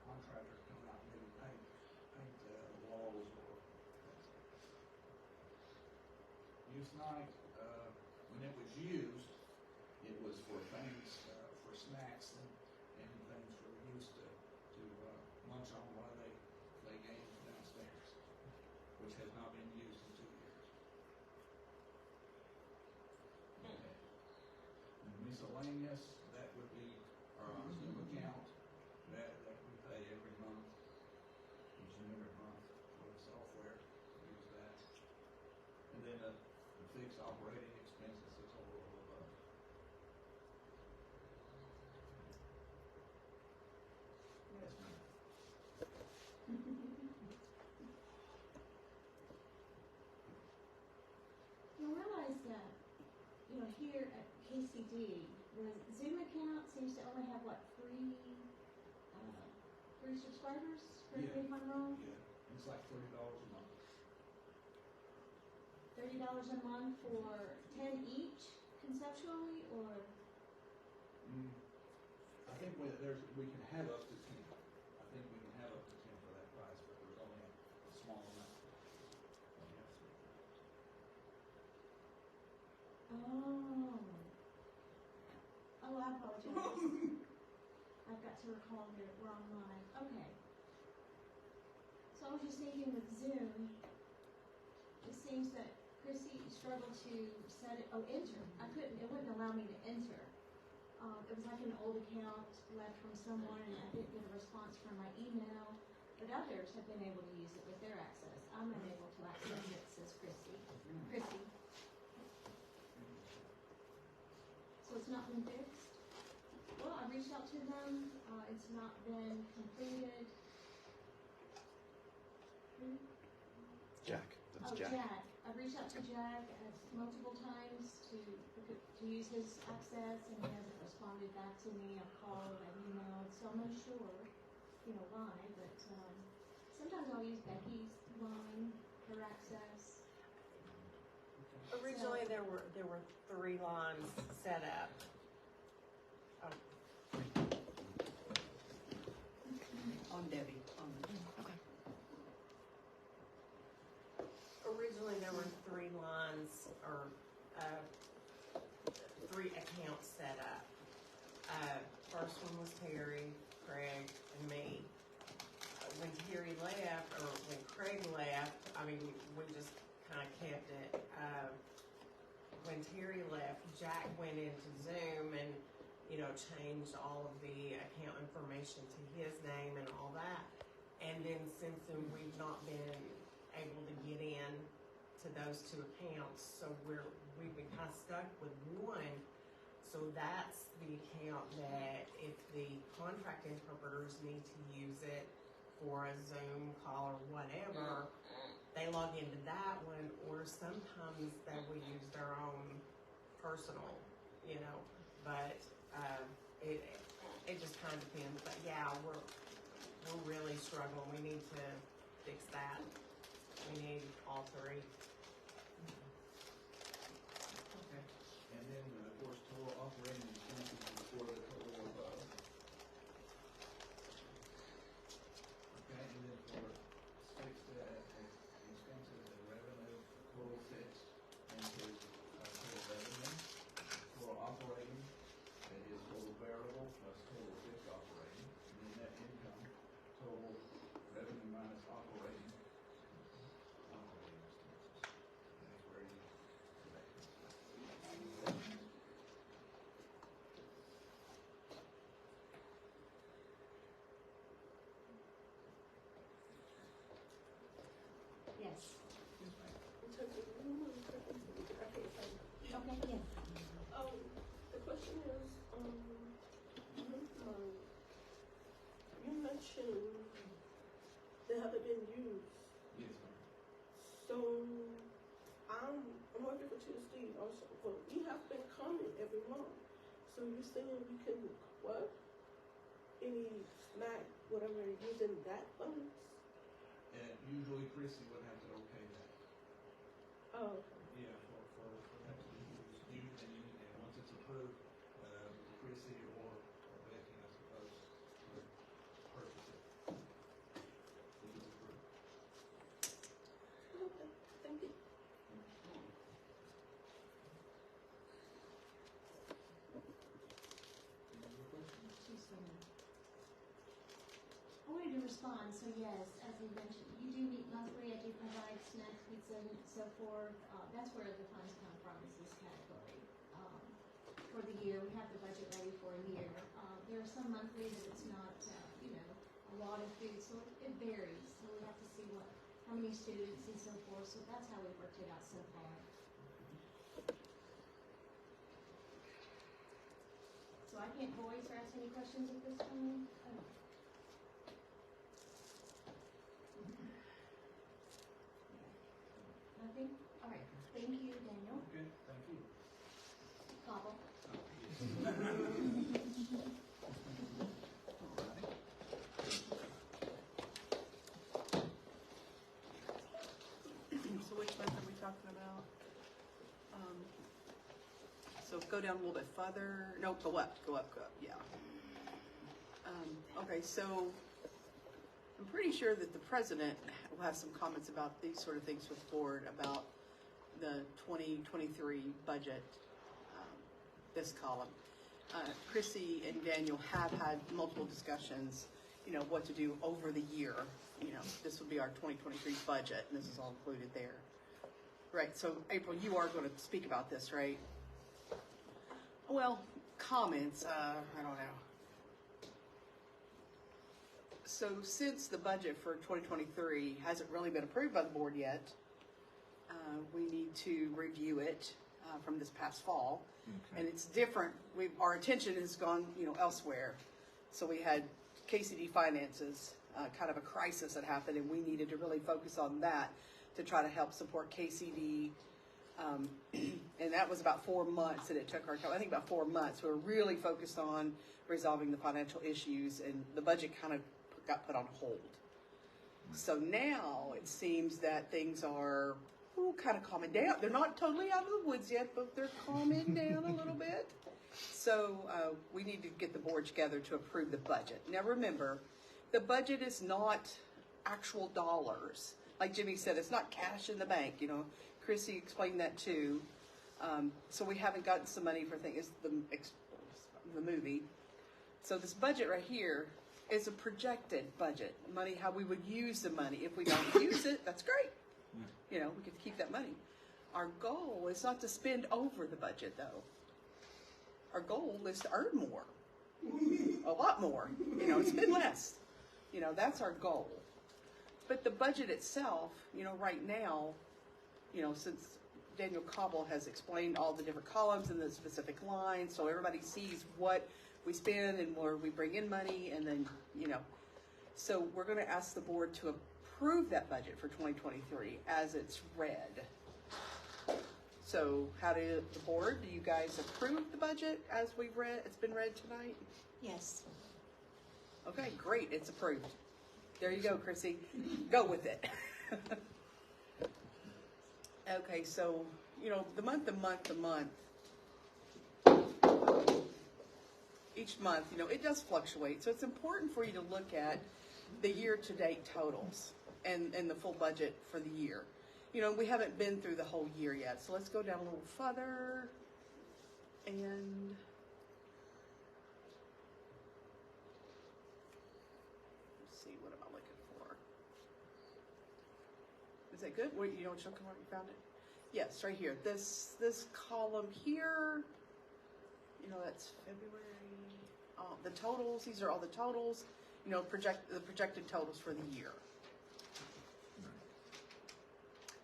contractor to come out and maybe paint the walls or things. Youth night, when it was used, it was for things, for snacks and things for the youth to munch on while they play games downstairs, which has not been used in 2 years. And miscellaneous, that would be our Zoom account that we pay every month, each and every month for the software, use that. And then the fixed operating expenses is all above. Yes, ma'am. You realize that, here at KCD, the Zoom account seems to only have, three subscribers? Correct me if I'm wrong? Yeah, it's like $30 a month. $30 a month for 10 each, conceptually, or? I think we can have up to 10. I think we can have up to 10 for that price, but there's only a small amount. Oh, I apologize. I've got to recall the wrong line. Okay. So I was just thinking with Zoom, it seems that Chrissy struggled to set it, enter. It wouldn't allow me to enter. It was like an old account left from someone, and I didn't get a response from my email, but others have been able to use it with their access. I'm unable to access it, says Chrissy. So it's not been fixed? Well, I reached out to them, it's not been completed. Jack. That's Jack. Jack. I've reached out to Jack multiple times to use his access, and he hasn't responded back to me. I've called, I've emailed, so I'm unsure, why, but, sometimes I'll use Becky's line, her access. Originally, there were 3 lines set up. On Debbie. Okay. Originally, there were 3 lines or 3 accounts set up. First one was Terry, Craig, and me. When Terry left, or when Craig left, we just kind of kept it. When Terry left, Jack went into Zoom and, changed all of the account information to his name and all that. And then since then, we've not been able to get in to those 2 accounts, so we've been kind of stuck with one. So that's the account that if the contract interpreters need to use it for a Zoom call or whatever, they log into that one, or sometimes they will use their own personal, but it just kind of depends, but yeah, we're really struggling. We need to fix that. We need all three. Okay. And then, of course, total operating expenses before the total above. Okay, and then for fixed expenses and revenue, total fixed into total revenue. For operating, that is total variable plus total fixed operating. And then net income, total revenue minus operating. Operating expenses. That's where you. Yes. Okay, Okay, yes. the question is, you mentioned they haven't been used. Yes, ma'am. So I'm working for TSD also, but we have been coming every month. So you're saying we can what? Any snack, whatever, using that funds? Usually Chrissy would have to okay that. Oh, Yeah, for that to be used, and once it's approved, Chrissy or Becky, I suppose, would purchase it. If it's approved. okay, thank you. Any other questions? I wanted to respond, so yes, as we mentioned, you do meet monthly, I do provide snacks, pizza, and so forth. That's where the funds come from, is this category. For the year, we have the budget ready for a year. There are some monthly that it's not, a lot of food, so it varies. So we have to see how many students and so forth, so that's how we worked it out so far. So I can't voice or ask any questions at this time? Oh. Nothing? All right. Thank you, Daniel. Okay, thank you. Cobble. So which month are we talking about? So go down a little bit further. No, go up, yeah. Okay, so I'm pretty sure that the president will have some comments about these sort of things with the board about the 2023 budget, this column. Chrissy and Daniel have had multiple discussions, what to do over the year. This will be our 2023 budget, and this is all included there. Right, so April, you are going to speak about this, right? Well, comments, I don't know. So since the budget for 2023 hasn't really been approved by the board yet, we need to review it from this past fall. Okay. And it's different. Our attention has gone, elsewhere. So we had KCD finances, kind of a crisis that happened, and we needed to really focus on that to try to help support KCD. And that was about 4 months that it took our time. I think about 4 months. We were really focused on resolving the financial issues, and the budget kind of got put on hold. So now it seems that things are kind of calming down. They're not totally out of the woods yet, but they're calming down a little bit. So we need to get the board together to approve the budget. Now remember, the budget is not actual dollars. Like Jimmy said, it's not cash in the bank. Chrissy explained that too. So we haven't gotten some money for things, the movie. So this budget right here is a projected budget, money, how we would use the money. If we don't use it, that's great. We get to keep that money. Our goal is not to spend over the budget, though. Our goal is to earn more, a lot more, spend less. That's our goal. But the budget itself, right now, since Daniel Cobble has explained all the different columns and the specific lines, so everybody sees what we spend and where we bring in money, and then, so we're going to ask the board to approve that budget for 2023 as it's read. So how did the board, do you guys approve the budget as we've read, it's been read tonight? Yes. Okay, great, it's approved. There you go, Chrissy. Go with it. Okay, so, the month, each month, it does fluctuate. So it's important for you to look at the year-to-date totals and the full budget for the year. We haven't been through the whole year yet. So let's go down a little further and let's see, what am I looking for? Is that good? Wait, you know what you're looking for? You found it? Yes, right here. This column here, that's February. The totals, these are all the totals, the projected totals for the year.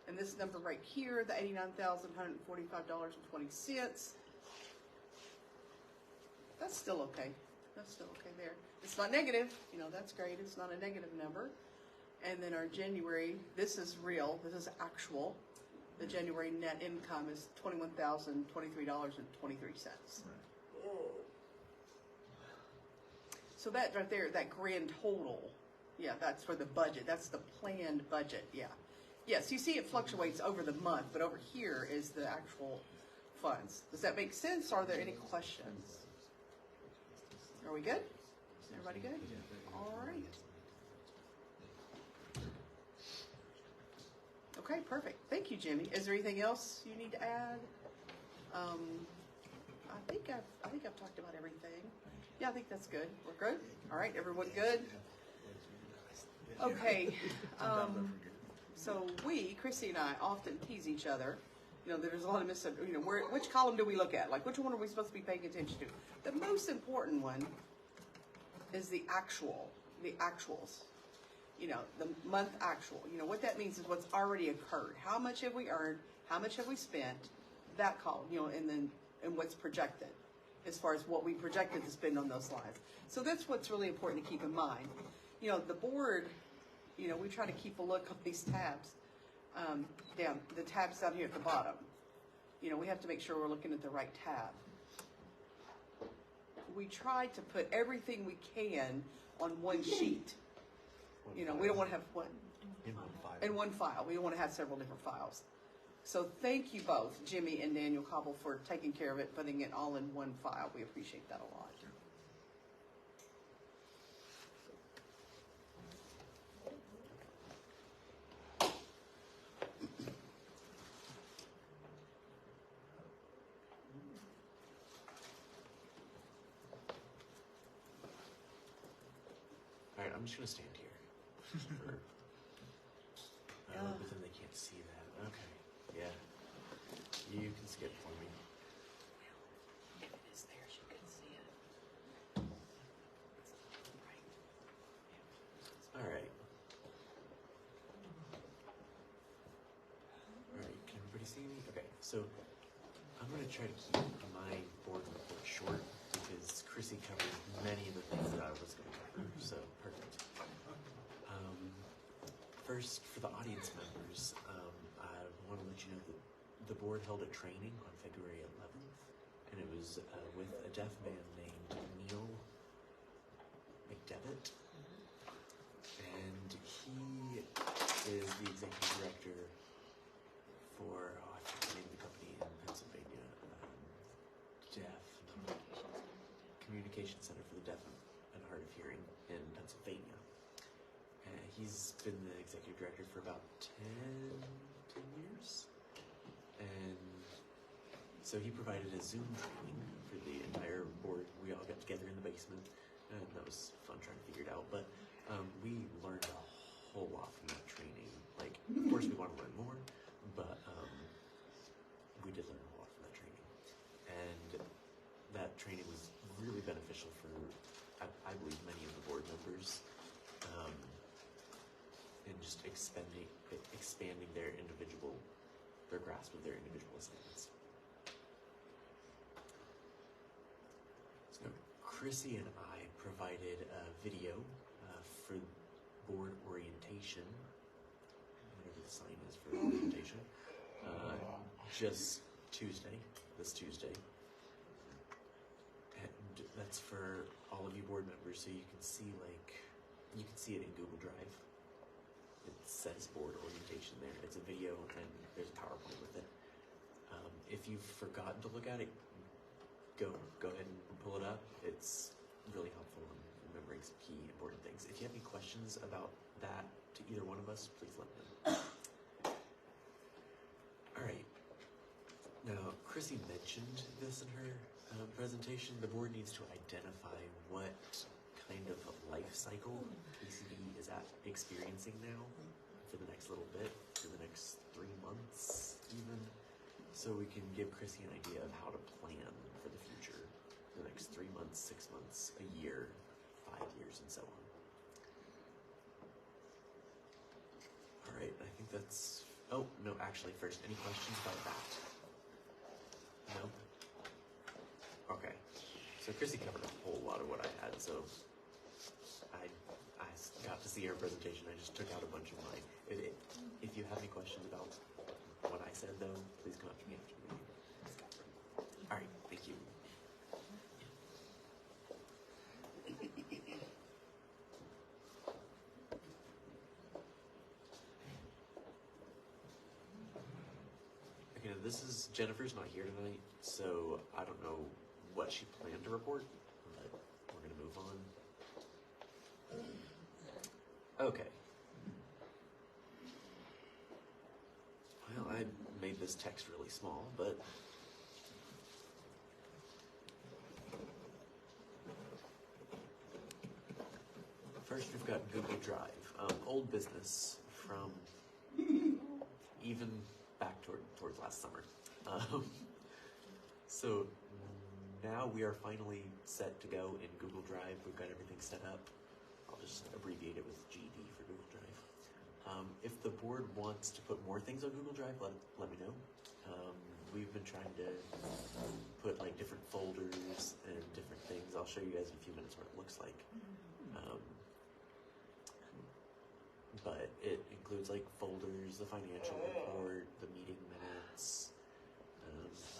And this number right here, the $89,145.20, that's still okay. That's still okay there. It's not negative, that's great. It's not a negative number. And then our January, this is real, this is actual. The January net income is $21,023.23. So that right there, that grand total, yeah, that's for the budget. That's the planned budget, yeah. Yes, you see it fluctuates over the month, but over here is the actual funds. Does that make sense? Are there any questions? Are we good? Everybody good? All right. Okay, perfect. Thank you, Jimmy. Is there anything else you need to add? I think I've talked about everything. Yeah, I think that's good. We're good? All right, everyone good? Okay. So Chrissy and I often tease each other. There's a lot of misunderstanding. Which column do we look at? Like, which one are we supposed to be paying attention to? The most important one is the actuals. The month actual. What that means is what's already occurred. How much have we earned? How much have we spent? That column, and what's projected as far as what we projected to spend on those lines. So that's what's really important to keep in mind. The board, we try to keep a look on these tabs, the tabs down here at the bottom. We have to make sure we're looking at the right tab. We try to put everything we can on one sheet. We don't want to have one in one file. We don't want to have several different files. So thank you both, Jimmy and Daniel Cobble, for taking care of it, putting it all in one file. We appreciate that a lot. All right, I'm just gonna stand here. But then they can't see that. Okay, yeah. You can skip for me. If it is there, you can see it. All right. All right, can everybody see me? Okay, so I'm gonna try to keep my board report short because Chrissy covered many of the things that I was gonna cover, so perfect. First, for the audience members, I want to let you know that the board held a training on February 11th, and it was with a deaf man named Neil McDevitt, and he is the executive director for, I forget the name of the company in Pennsylvania, Communication Center for the Deaf and Hard of Hearing in Pennsylvania. He's been the executive director for about 10 years. And so he provided a Zoom training for the entire board. We all got together in the basement, and that was fun trying to figure it out. But we learned a whole lot from that training. Like, of course, we want to learn more, but we did learn a whole lot from that training. And that training was really beneficial for, I believe, many of the board members. And just expanding their grasp of their individual assignments. So Chrissy and I provided a video for board orientation, whatever the sign is for orientation, just this Tuesday. And that's for all of you board members, so you can see it in Google Drive. It says board orientation there. It's a video and there's a PowerPoint with it. If you've forgotten to look at it, go ahead and pull it up. It's really helpful in remembering some key important things. If you have any questions about that to either one of us, please let me know. All right. Now, Chrissy mentioned this in her presentation. The board needs to identify what kind of life cycle KCD is experiencing now for the next little bit, for the next 3 months even, so we can give Chrissy an idea of how to plan for the future, the next 3 months, 6 months, a year, 5 years, and so on. All right, I think that's, oh, no, actually, first, any questions about that? No? Okay, so Chrissy covered a whole lot of what I had, so I got to see her presentation. I just took out a bunch of mine. If you have any questions about what I said, though, please come up to me after the meeting. All right, thank you. Okay, now this is, Jennifer's not here tonight, so I don't know what she planned to report, but we're gonna move on. Okay. Well, I made this text really small, but first we've got Google Drive, old business from even back towards last summer. So now we are finally set to go in Google Drive. We've got everything set up. I'll just abbreviate it with GD for Google Drive. If the board wants to put more things on Google Drive, let me know. We've been trying to put like different folders and different things. I'll show you guys in a few minutes what it looks like. But it includes like folders, the financial report, the meeting minutes,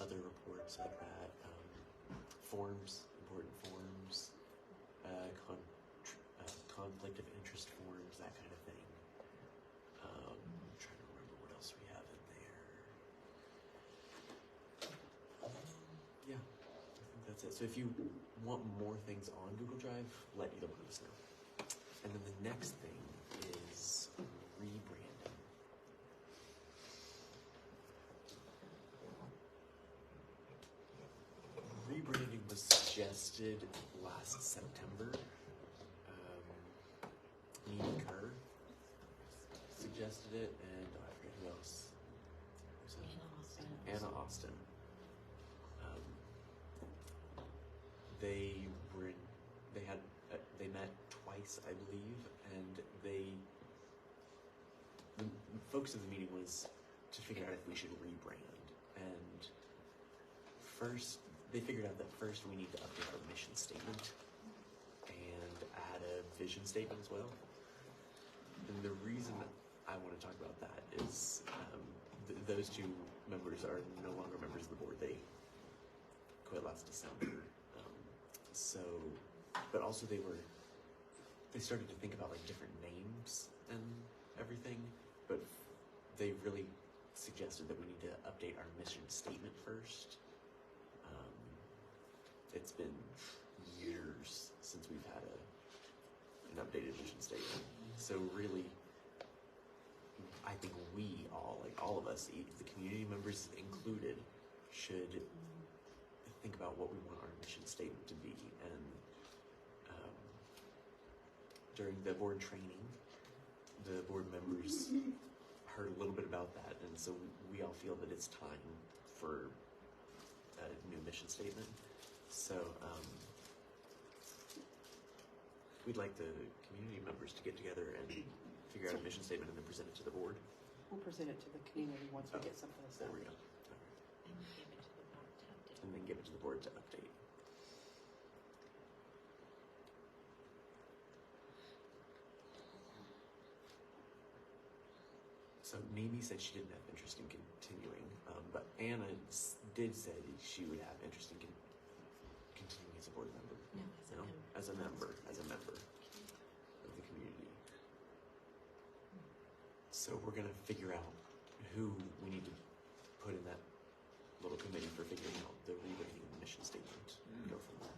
other reports like that, forms, important forms, conflict of interest forms, that kind of thing. I'm trying to remember what else we have in there. Yeah, I think that's it. So if you want more things on Google Drive, let either one of us know. And then the next thing is rebranding. Rebranding was suggested last September. Nina Kerr suggested it, and I forget who else. Anna Austin. They met twice, I believe, and the focus of the meeting was to figure out if we should rebrand. And first, they figured out that first we need to update our mission statement and add a vision statement as well. And the reason I want to talk about that is those two members are no longer members of the board. They quit last December. But also they started to think about like different names and everything, but they really suggested that we need to update our mission statement first. It's been years since we've had an updated mission statement. So really, I think we all, like all of us, the community members included, should think about what we want our mission statement to be. And during the board training, the board members heard a little bit about that, and so we all feel that it's time for a new mission statement. So we'd like the community members to get together and figure out a mission statement and then present it to the board. We'll present it to the community once we get something There we established. go. And then give it to the board to update. So Mimi said she didn't have interest in continuing, but Anna did say she would have interest in continuing as a board member. No, as a member of the community. So we're gonna figure out who we need to put in that little committee for figuring out the rewriting of the mission statement and go from there.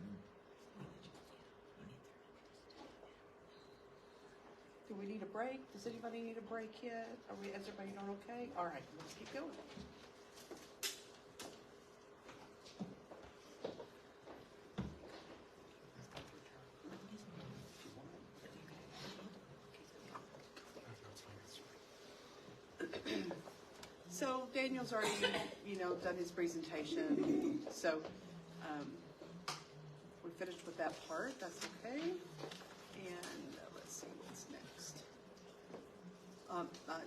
Do we need a break? Does anybody need a break yet? Is everybody doing okay? All right, let's keep going. So Daniel's already, done his presentation. So we finished with that part. That's okay. And let's see what's next.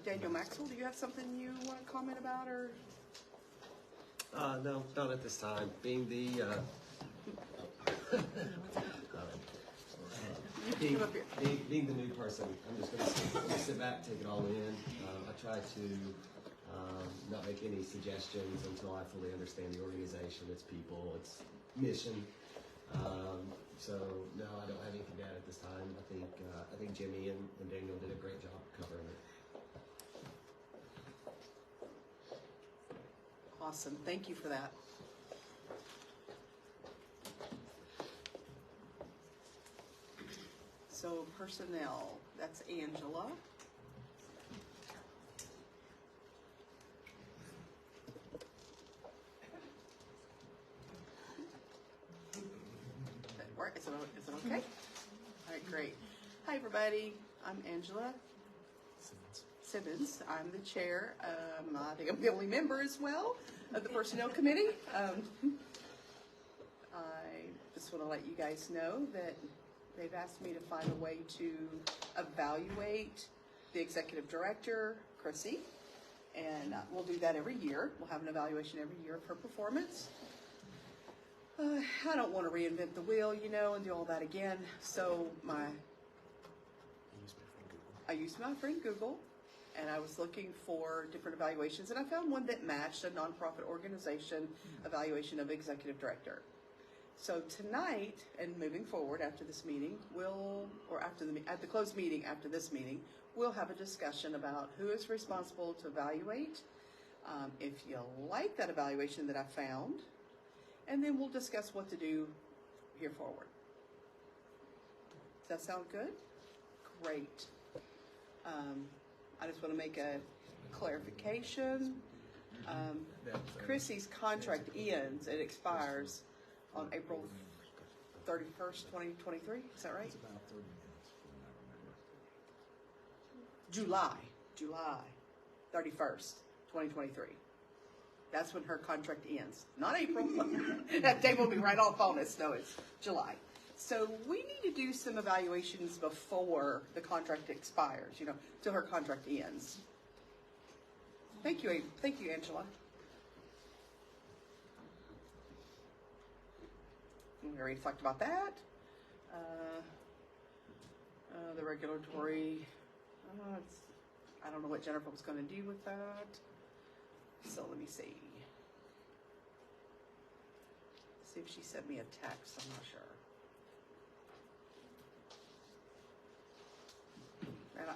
Daniel Maxwell, do you have something you want to comment about, or? No, not at this time. Being the being the new person, I'm just going to sit back, take it all in. I try to not make any suggestions until I fully understand the organization, its people, its mission. So no, I don't have anything to add at this time. I think Jimmy and Daniel did a great job covering it. Awesome, thank you for that. So personnel, that's Angela. Is it okay? All right, great. Hi, everybody. I'm Angela Simmons. I'm the chair. I think I'm the only member as well of the Personnel Committee. I just want to let you guys know that they've asked me to find a way to evaluate the executive director, Chrissy, and we'll do that every year. We'll have an evaluation every year of her performance. I don't want to reinvent the wheel, and do all that again. So I used my friend Google, and I was looking for different evaluations, and I found one that matched a nonprofit organization evaluation of executive director. So tonight and moving forward after this meeting, at the closed meeting after this meeting, we'll have a discussion about who is responsible to evaluate. If you like that evaluation that I found, and then we'll discuss what to do here forward. Does that sound good? Great. I just want to make a clarification. Chrissy's contract ends, it expires on April 31st, 2023. Is that right? It's about 30 minutes, if I remember. July 31st, 2023. That's when her contract ends. Not April. That day will be right off on us. No, it's July. So we need to do some evaluations before the contract expires, till her contract ends. Thank you, Angela. We already talked about that. The regulatory, I don't know what Jennifer was going to do with that. So let me see. See if she sent me a text, I'm not sure.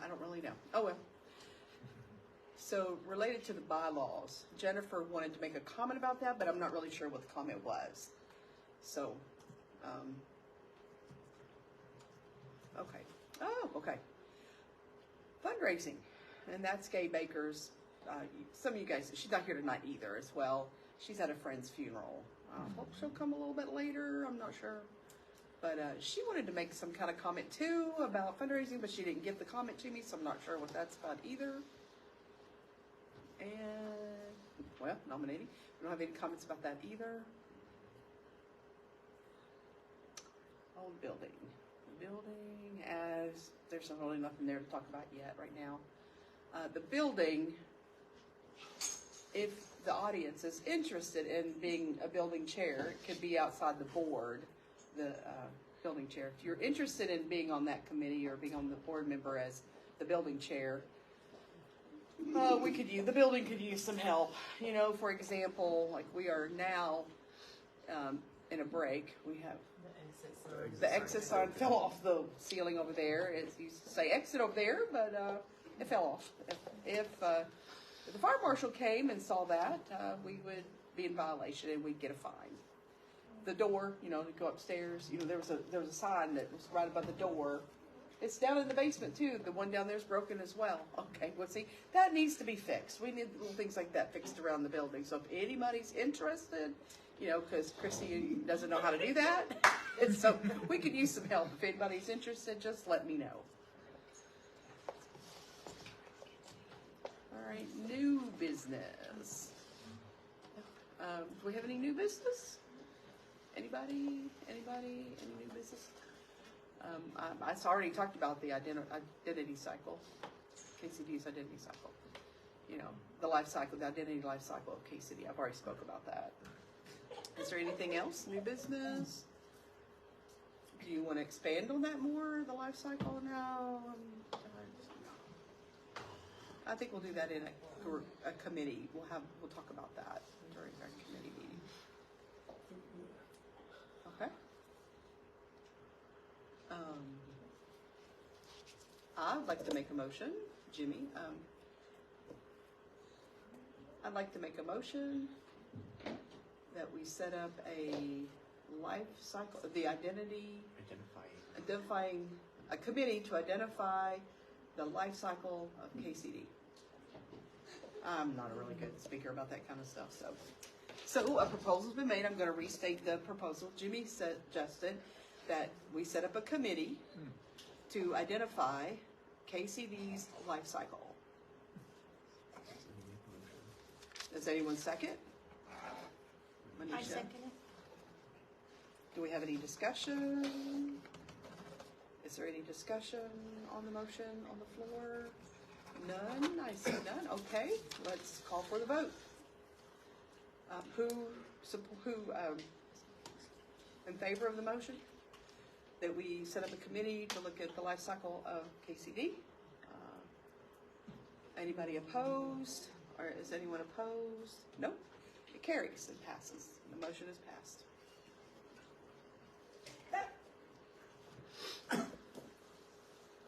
I don't really know. Oh well. So related to the bylaws, Jennifer wanted to make a comment about that, but I'm not really sure what the comment was. So, okay. Oh, okay. Fundraising, and that's Gay Baker's. Some of you guys, she's not here tonight either as well. She's at a friend's funeral. I hope she'll come a little bit later. I'm not sure. But she wanted to make some kind of comment too about fundraising, but she didn't give the comment to me, so I'm not sure what that's about either. And, well, nominating. We don't have any comments about that either. Oh, building. Building, as there's really nothing there to talk about yet right now. The building, if the audience is interested in being a building chair, it could be outside the board, the building chair. If you're interested in being on that committee or being on the board member as the building chair, The building could use some help. You know, for example, like we are now in a break. We have the exit sign fell off the ceiling over there. It used to say exit over there, but it fell off. If the fire marshal came and saw that, we would be in violation and we'd get a fine. The door, you know, to go upstairs, you know, there was a sign that was right above the door. It's down in the basement too. The one down there is broken as well. Okay, well see, that needs to be fixed. We need little things like that fixed around the building. So if anybody's interested, you know, because Christy doesn't know how to do that, and so we could use some help. If anybody's interested, just let me know. All right, new business. Do we have any new business? Anybody? Any new business? I already talked about the identity cycle, KCD's identity cycle. You know, the life cycle, the identity life cycle of KCD. I've already spoke about that. Is there anything else? New business? Do you want to expand on that more, the life cycle now? I think we'll do that in a committee. We'll talk about that during our committee meeting. Okay. I'd like to make a motion, Jimmy. I'd like to make a motion that we set up a life cycle, the identifying a committee to identify the life cycle of KCD. I'm not a really good speaker about that kind of stuff, so a proposal's been made. I'm going to restate the proposal. Jimmy suggested that we set up a committee to identify KCD's life cycle. Does anyone second? Manisha? I second it. Do we have any discussion? Is there any discussion on the motion on the floor? None? I see none. Okay, let's call for the vote. Who in favor of the motion? That we set up a committee to look at the life cycle of KCD? Anybody opposed? Or is anyone opposed? Nope. It carries and passes. The motion is passed.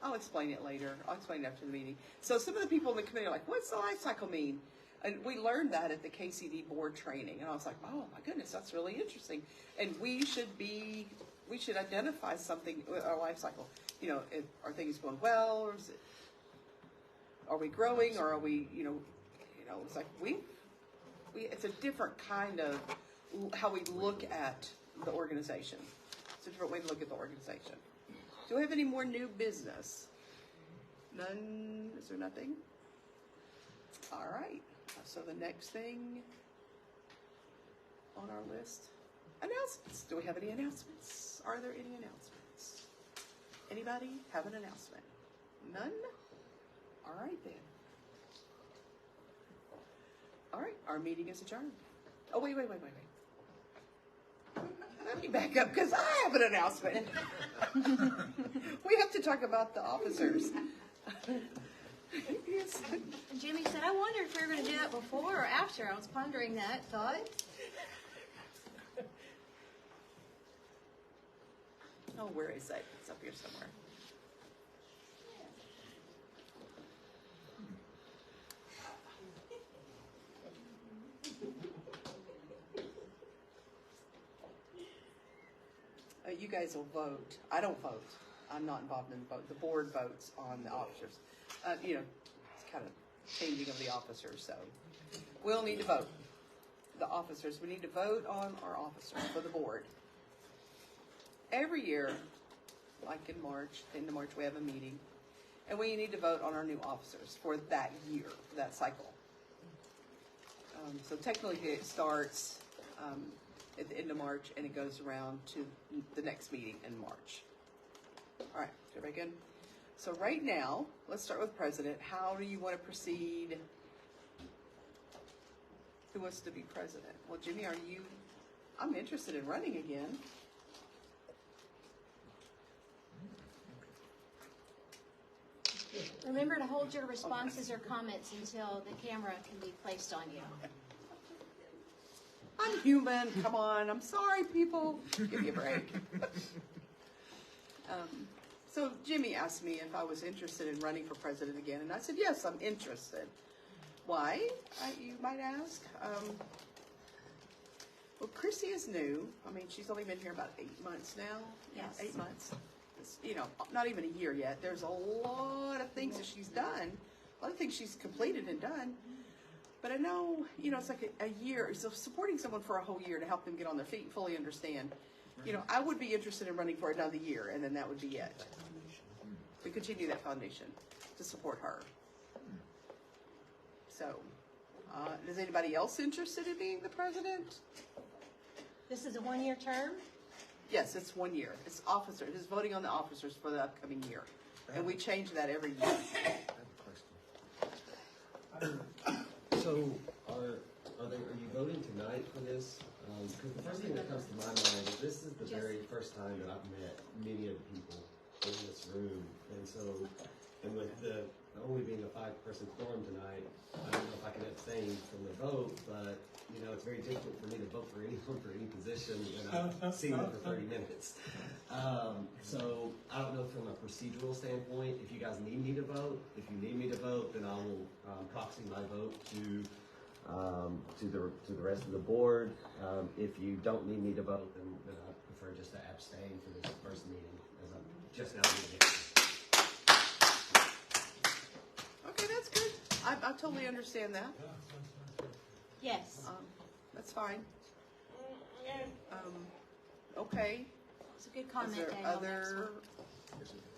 I'll explain it later. I'll explain it after the meeting. So some of the people in the committee are like, what's the life cycle mean? And we learned that at the KCD board training. And I was like, oh my goodness, that's really interesting. And we should identify something with our life cycle. You know, are things going well, or are we growing, or are we, it's like it's a different kind of how we look at the organization. It's a different way to look at the organization. Do we have any more new business? None? Is there nothing? All right. So the next thing on our list, announcements. Do we have any announcements? Are there any announcements? Anybody have an announcement? None? All right then. All right, our meeting is adjourned. Oh, wait. Let me back up because I have an announcement. We have to talk about the officers. Yes. Jimmy said, I wonder if we were going to do that before or after. I was pondering that thought. Oh, where is it? It's up here somewhere. You guys will vote. I don't vote. I'm not involved in the vote. The board votes on the officers. It's kind of changing of the officers, so we'll need to vote. The officers, we need to vote on our officers for the board. Every year, like in March, end of March, we have a meeting, and we need to vote on our new officers for that year, for that cycle. So technically it starts at the end of March, and it goes around to the next meeting in March. All right, everybody good? So right now, let's start with president. How do you want to proceed? Who wants to be president? Well, Jimmy, I'm interested in running again. Remember to hold your responses or comments until the camera can be placed on you. I'm human. Come on. I'm sorry, people. Give me a break. So Jimmy asked me if I was interested in running for president again, and I said, yes, I'm interested. Why, you might ask? Well, Chrissy is new. I mean, she's only been here about 8 months now. Yes. 8 months. It's, not even a year yet. There's a lot of things that she's done, a lot of things she's completed and done. But I know, it's like a year, so supporting someone for a whole year to help them get on their feet and fully understand. I would be interested in running for another year, and then that would be it. We continue that foundation to support her. So, is anybody else interested in being the president? This is a one-year term? Yes, it's 1 year. It's officers. It's voting on the officers for the upcoming year. And we change that every year. So, are you voting tonight for this? Because the first thing that comes to my mind is this is the very first time that I've met many of the people in this room, and with the only being a 5-person quorum tonight, I don't know if I can abstain from the vote, but it's very difficult for me to vote for anyone for any position when I've seen them for 30 minutes. So I don't know from a procedural standpoint if you guys need me to vote. If you need me to vote, then I will proxy my vote to the rest of the board. If you don't need me to vote, then I prefer just to abstain for this first meeting, as I'm just now meeting. Okay, that's good. I totally understand that. Yes. That's fine. Okay. It's a good Is comment, there Daniel. other?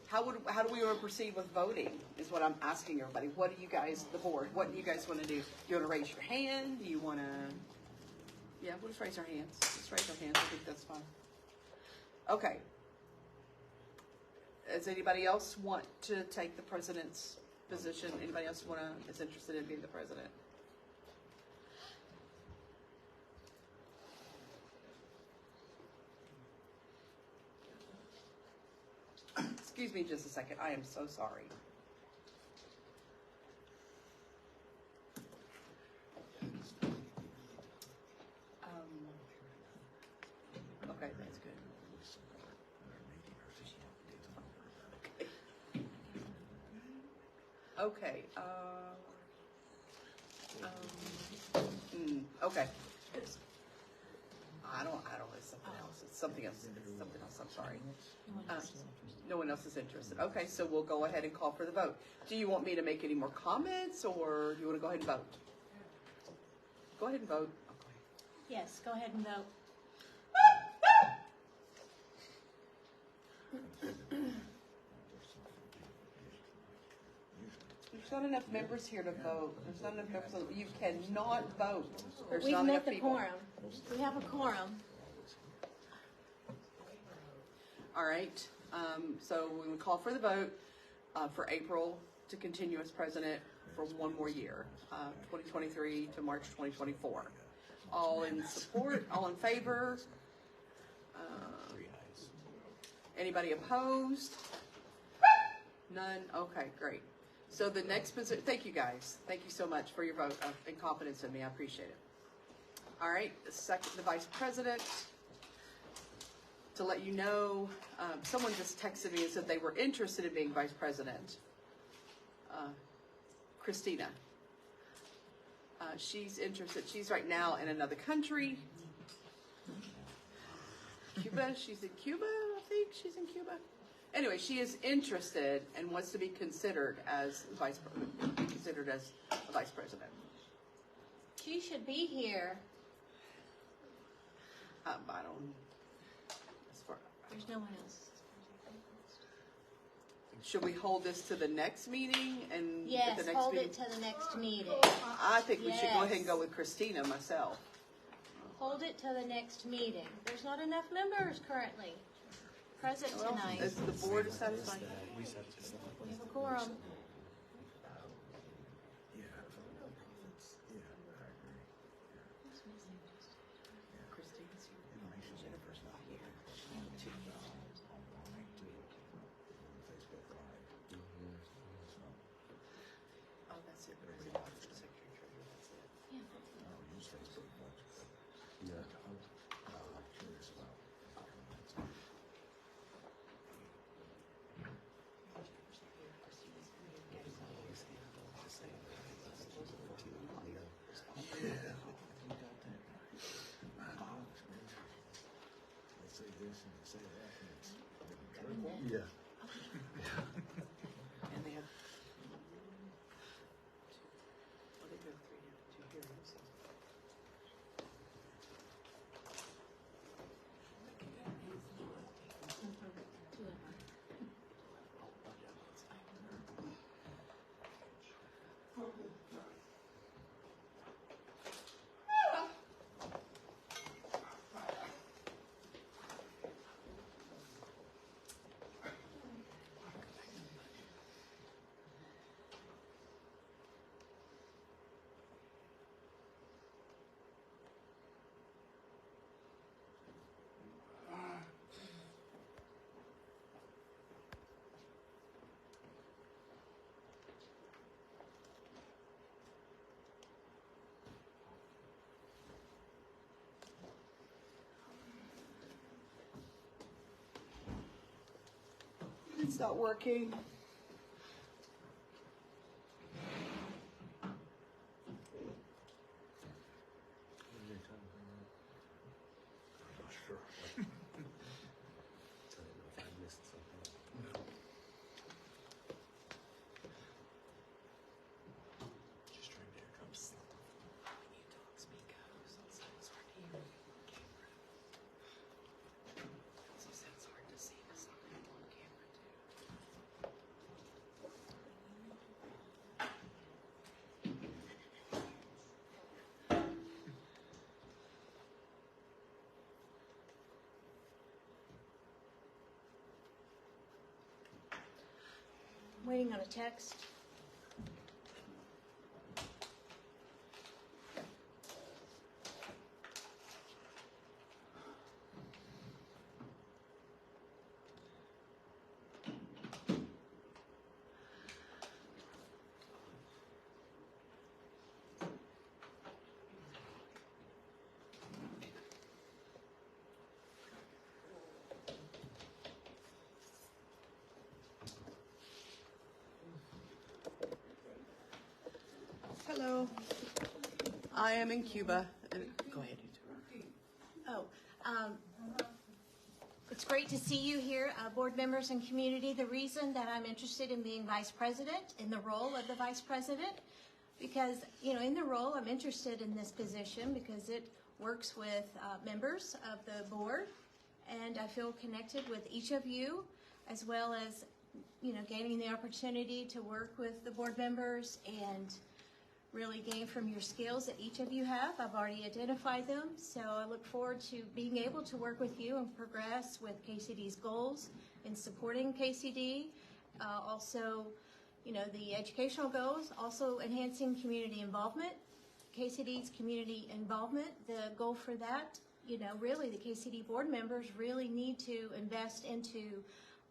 How do we want to proceed with voting? Is what I'm asking everybody. What do you guys, the board? What do you guys want to do? You want to raise your hand? Do you want to? Yeah, we'll just raise our hands. Just raise our hands. I think that's fine. Okay. Does anybody else want to take the president's position? Anybody else is interested in being the president? Excuse me just a second. I am so sorry. Okay, that's good. Okay. Okay. I don't. It's something else. It's something else. Something else. I'm sorry. No one else is interested. Okay, so we'll go ahead and call for the vote. Do you want me to make any more comments, or do you want to go ahead and vote? Go ahead and vote. Yes, go ahead and vote. There's not enough members here to vote. There's not enough members. You cannot vote. There's We've not met enough the people. quorum. We have a quorum. All right. So we would call for the vote for April to continue as president for one more year, 2023 to March 2024. All in support? All in favor? Anybody opposed? None? Okay, great. So the next position, thank you guys. Thank you so much for your vote and confidence in me. I appreciate it. All right, the vice president. To let you know, someone just texted me and said they were interested in being vice president. Christina. She's interested. She's right now in another country. Cuba. She's in Cuba, I think. She's in Cuba. Anyway, she is interested and wants to be considered as a vice president. She should be here. I don't. There's no one else. Should we hold this to the next meeting and at Yes, the next hold meeting? it to the next meeting. I think we should go ahead and go Yes. with Christina myself. Hold it to the next meeting. There's not enough members currently present Well, tonight. is the board is satisfied? We have a quorum. Christina's here. Jennifer's not here. Yeah. And they have well, they go 2 hearings. It's not working. I'm not sure. I don't know if I missed something. Just trying to airdrop stuff. When you talk, speak up, so it sounds hard to hear on camera. It also sounds hard to see because I'm on camera too. Waiting on a text. Hello. I am in Cuba. Go ahead. Oh, it's great to see you here, board members and community. The reason that I'm interested in being vice president, in the role of the vice president, because, you know, in the role, I'm interested in this position because it works with members of the board, and I feel connected with each of you, as well as, you know, gaining the opportunity to work with the board members and really gain from your skills that each of you have. I've already identified them, so I look forward to being able to work with you and progress with KCD's goals in supporting KCD. Also, you know, the educational goals, also enhancing community involvement. KCD's community involvement, the goal for that, you know, really the KCD board members really need to invest into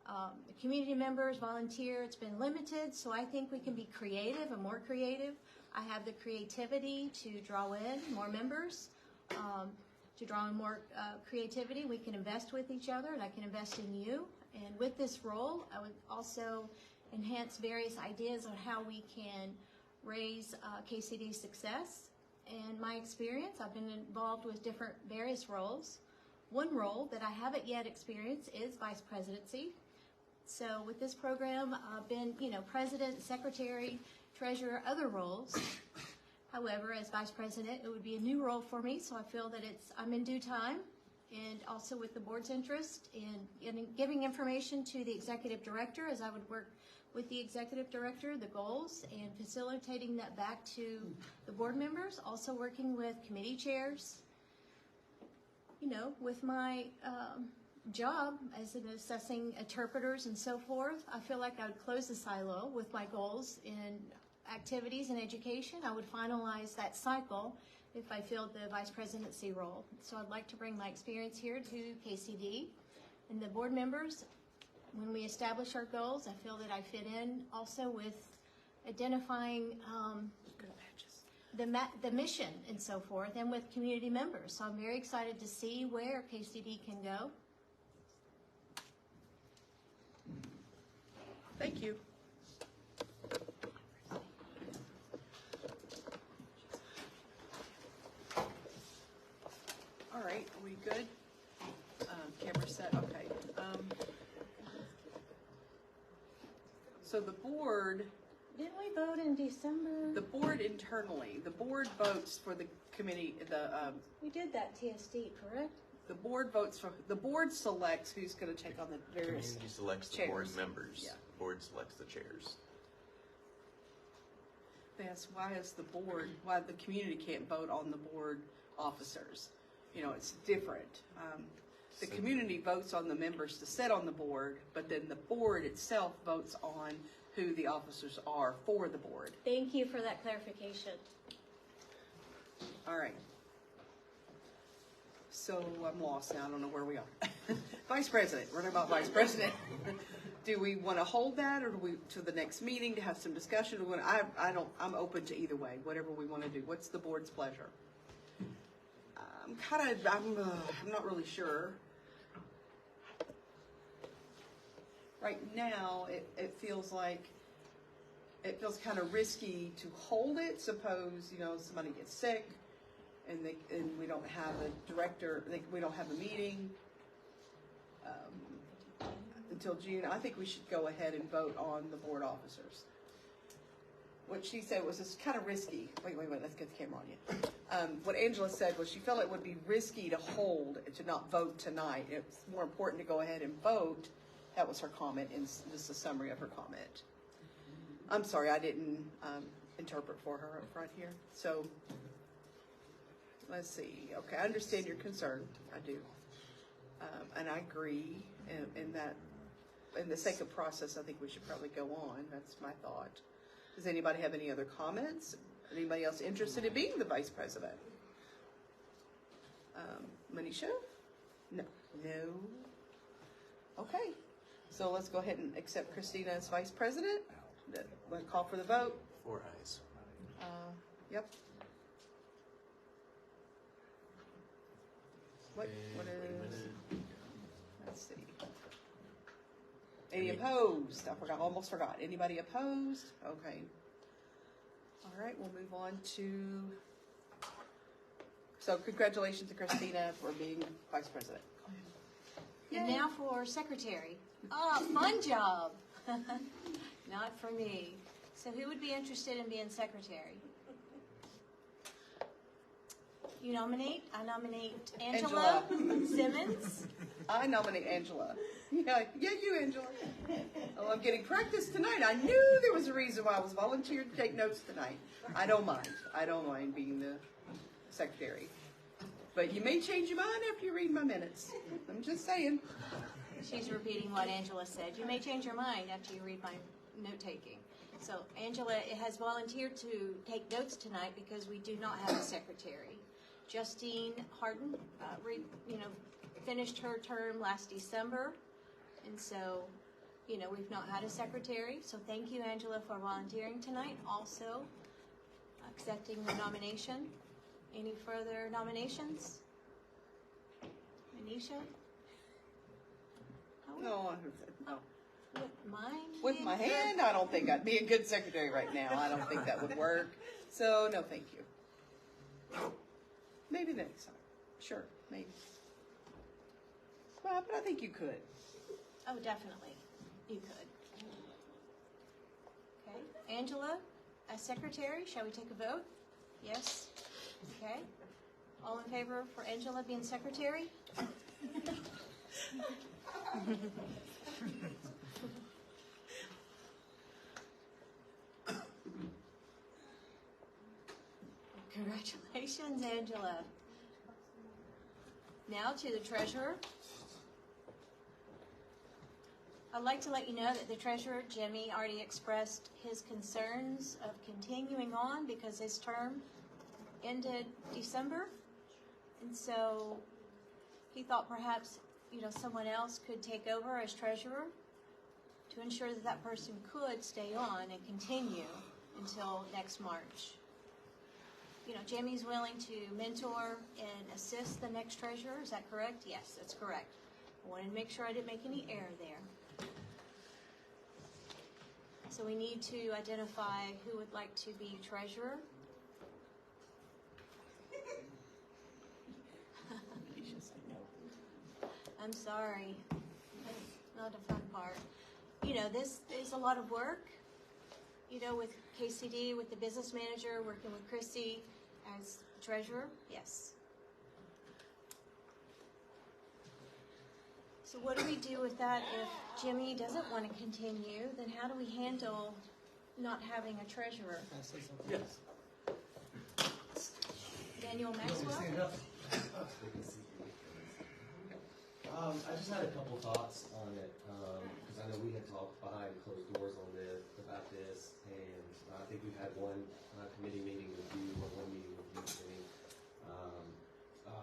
the community members, volunteer. It's been limited, so I think we can be creative and more creative. I have the creativity to draw in more members, to draw in more creativity. We can invest with each other, and I can invest in you. And with this role, I would also enhance various ideas on how we can raise KCD's success. And my experience, I've been involved with different various roles. One role that I haven't yet experienced is vice presidency. So with this program, I've been, you know, president, secretary, treasurer, other roles. However, as vice president, it would be a new role for me, so I feel that I'm in due time, and also with the board's interest in giving information to the executive director, as I would work with the executive director, the goals, and facilitating that back to the board members, also working with committee chairs. You know, with my job as in assessing interpreters and so forth, I feel like I would close the silo with my goals in activities and education. I would finalize that cycle if I filled the vice presidency role. So I'd like to bring my experience here to KCD and the board members. When we establish our goals, I feel that I fit in also with identifying the mission and so forth, and with community members. So I'm very excited to see where KCD can go. Thank you. All right, are we good? Camera set. So the board, Didn't we vote in December? the board internally, the board votes for the committee, We did that TSD, correct? the board votes for, the board selects who's gonna take on the various. Community selects the chairs. board members. Yeah. The board selects the chairs. That's why is the board, why the community can't vote on the board officers. You know, it's different. The So- community votes on the members to sit on the board, but then the board itself votes on who the officers are for the board. Thank you for that clarification. All right. So I'm lost now, I don't know where we are. Vice President, we're talking about Vice President. Do we want to hold that, or do we, to the next meeting to have some discussion? I'm open to either way, whatever we want to do. What's the board's pleasure? I'm not really sure. Right now, it feels kind of risky to hold it. Suppose, somebody gets sick and we don't have a director, we don't have a meeting until June. I think we should go ahead and vote on the board officers. What she said was it's kind of risky. Wait, let's get the camera on you. What Angela said was she felt it would be risky to hold, to not vote tonight. It's more important to go ahead and vote. That was her comment, and this is a summary of her comment. I'm sorry, I didn't interpret for her up front here. So, let's see. Okay, I understand your concern. I do. And I agree in that, in the sake of process, I think we should probably go on. That's my thought. Does anybody have any other comments? Anybody else interested in being the vice president? Manisha? No. Okay. So let's go ahead and accept Christina as vice president. Want to call for the vote? 4 ayes. Yep. What is? Let's see. Any opposed? Almost forgot. Anybody opposed? Okay. All right, we'll move on to. So congratulations to Christina for being vice president. And now for secretary. Fun job. Not for me. So who would be interested in being secretary? You nominate? I nominate Angela Simmons. I nominate Angela. Yeah, you, Angela. Oh, I'm getting practice tonight. I knew there was a reason why I was volunteered to take notes tonight. I don't mind being the secretary. But you may change your mind after you read my minutes. I'm just saying. She's repeating what Angela said. You may change your mind after you read my note-taking. So Angela has volunteered to take notes tonight because we do not have a secretary. Justine Harden, finished her term last December, and so, we've not had a secretary. So thank you, Angela, for volunteering tonight. Also, accepting the nomination. Any further nominations? Manisha? No. With my hand, I don't think I'd be a good secretary right now. I don't think that would work. So, no, thank you. Maybe next time. Sure, maybe. Well, but I think you could. Oh, definitely. You could. Okay. Angela, as secretary, shall we take a vote? Yes? Okay. All in favor for Angela being secretary? Congratulations, Angela. Now to the treasurer. I'd like to let you know that the treasurer, Jimmy, already expressed his concerns of continuing on because his term ended December. And so he thought perhaps, someone else could take over as treasurer to ensure that that person could stay on and continue until next March. Jimmy's willing to mentor and assist the next treasurer. Is that correct? Yes, that's correct. I wanted to make sure I didn't make any error there. So we need to identify who would like to be treasurer. I'm sorry. That's not a fun part. you know, this is a lot of work, you know, with KCD, with the business manager, working with Chrissy as treasurer, yes. So what do we do with that if Jimmy doesn't want to continue? Then how do we handle not having a treasurer? Yes. Daniel Maxwell? Stand up. I just had a couple thoughts on it, because I know we had talked behind closed doors on this, about this, and I think we've had one committee meeting with you, or one meeting with you, Jimmy.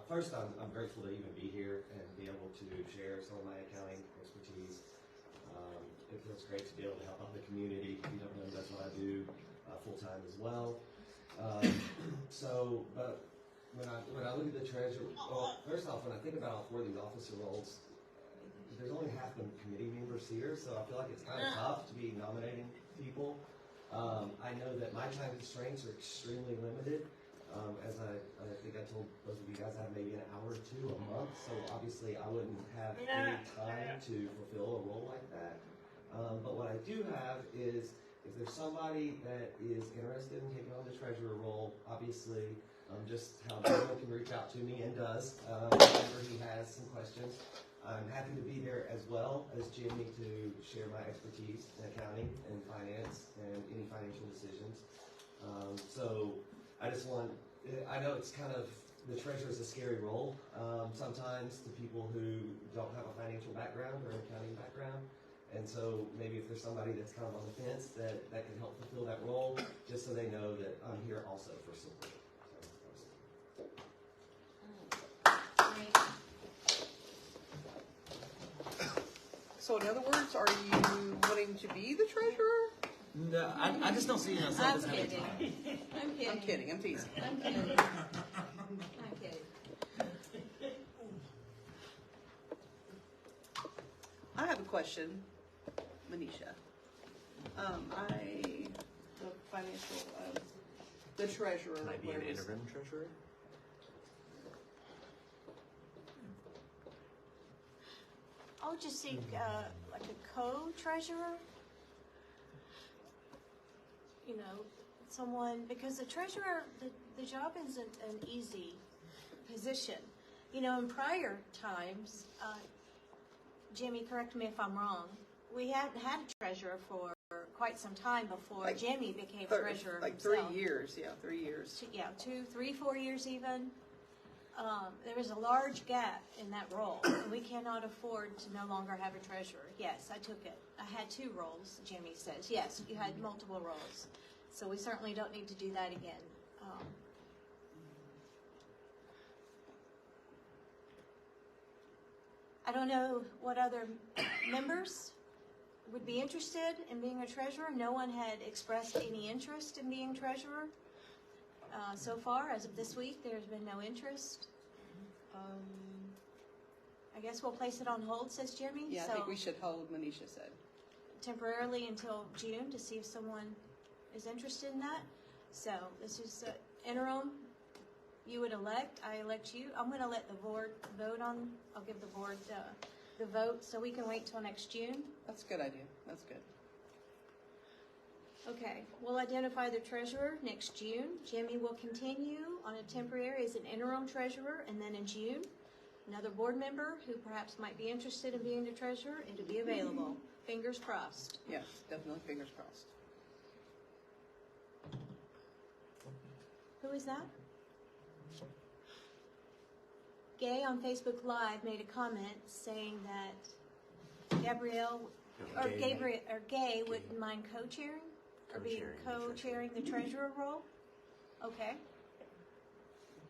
First, I'm grateful to even be here and be able to share some of my accounting expertise. It feels great to be able to help out the community. If you don't know, that's what I do full-time as well. But when I look at the treasurer, well, first off, when I think about all four of these officer roles, there's only half the committee members here, so I feel like it's kind of tough to be nominating people. I know that my time constraints are extremely limited. As I think I told both of you guys, I have maybe an hour or two a month, so obviously I wouldn't have any time to fulfill a role like that. But what I do have is, if there's somebody that is interested in taking on the treasurer role, obviously, just how Daniel can reach out to me and does, whenever he has some questions. I'm happy to be there as well as Jimmy to share my expertise in accounting and finance and any financial decisions. So I just want, I know it's kind of, the treasurer is a scary role sometimes to people who don't have a financial background or an accounting background. And so maybe if there's somebody that's kind of on the fence that can help fulfill that role, just so they know that I'm here also for support. So in other words, are you wanting to be the treasurer? No, I just don't see myself I'm as having kidding. time. I'm kidding. I'm kidding, I'm teasing. I'm kidding. I'm kidding. I have a question, Manisha. The financial, the treasurer. Can I be an where is- interim treasurer? I'll just seek like a co-treasurer. You know, someone, because the treasurer, the job isn't an easy position. You know, in prior times, Jimmy, correct me if I'm wrong, we hadn't had a treasurer for quite some time before Like Jimmy became treasurer Like himself. 3 years, yeah, 3 years. Yeah, 2, 3, 4 years even. There was a large gap in that role, and we cannot afford to no longer have a treasurer. Yes, I took it. I had 2 roles, Jimmy says. Yes, you had multiple roles. So we certainly don't need to do that again. I don't know what other members would be interested in being a treasurer. No one had expressed any interest in being treasurer. So far, as of this week, there's been no interest. I guess we'll place it on hold, says Jimmy. Yeah, I so think we should hold, Manisha said. temporarily until June to see if someone is interested in that. So this is interim. You would elect, I elect you. I'm going to let the board vote on, I'll give the board the vote so we can wait till next June. That's a good idea, that's good. Okay, we'll identify the treasurer next June. Jimmy will continue on a temporary as an interim treasurer, and then in June, another board member who perhaps might be interested in being the treasurer, it'll be available. Fingers crossed. Yes, definitely, fingers crossed. Who is that? Gay on Facebook Live made a comment saying that Gay wouldn't mind co-chairing or being co-chairing the treasurer role. Okay.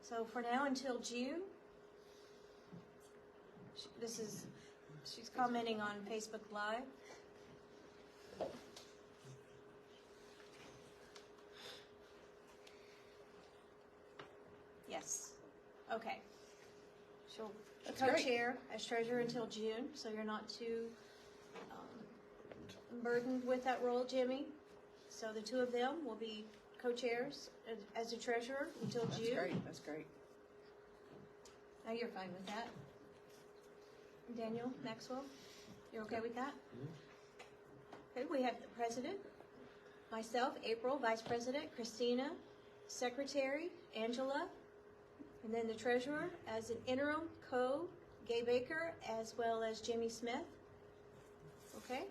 So for now until June, she's commenting on Facebook Live. Yes. Okay. She'll That's great. co-chair as treasurer until June, so you're not too burdened with that role, Jimmy. So the 2 of them will be co-chairs as a treasurer until That's June. great, that's great. Now you're fine with that. Daniel Maxwell, you're okay with that? Okay, we have the president, myself, April, vice president, Christina, secretary, Angela, and then the treasurer as an interim Gay Baker, as well as Jimmy Smith. Okay?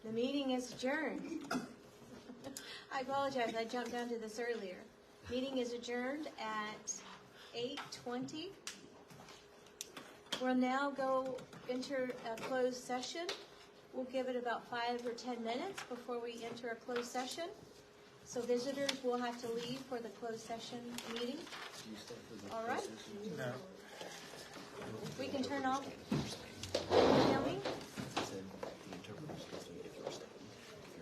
The meeting is adjourned. I apologize, I jumped down to this earlier. Meeting is adjourned at 8:20. We'll now go enter a closed session. We'll give it about 5 or 10 minutes before we enter a closed session. So visitors will have to leave for the closed session meeting. All right? No. We can turn off. Can you hear me?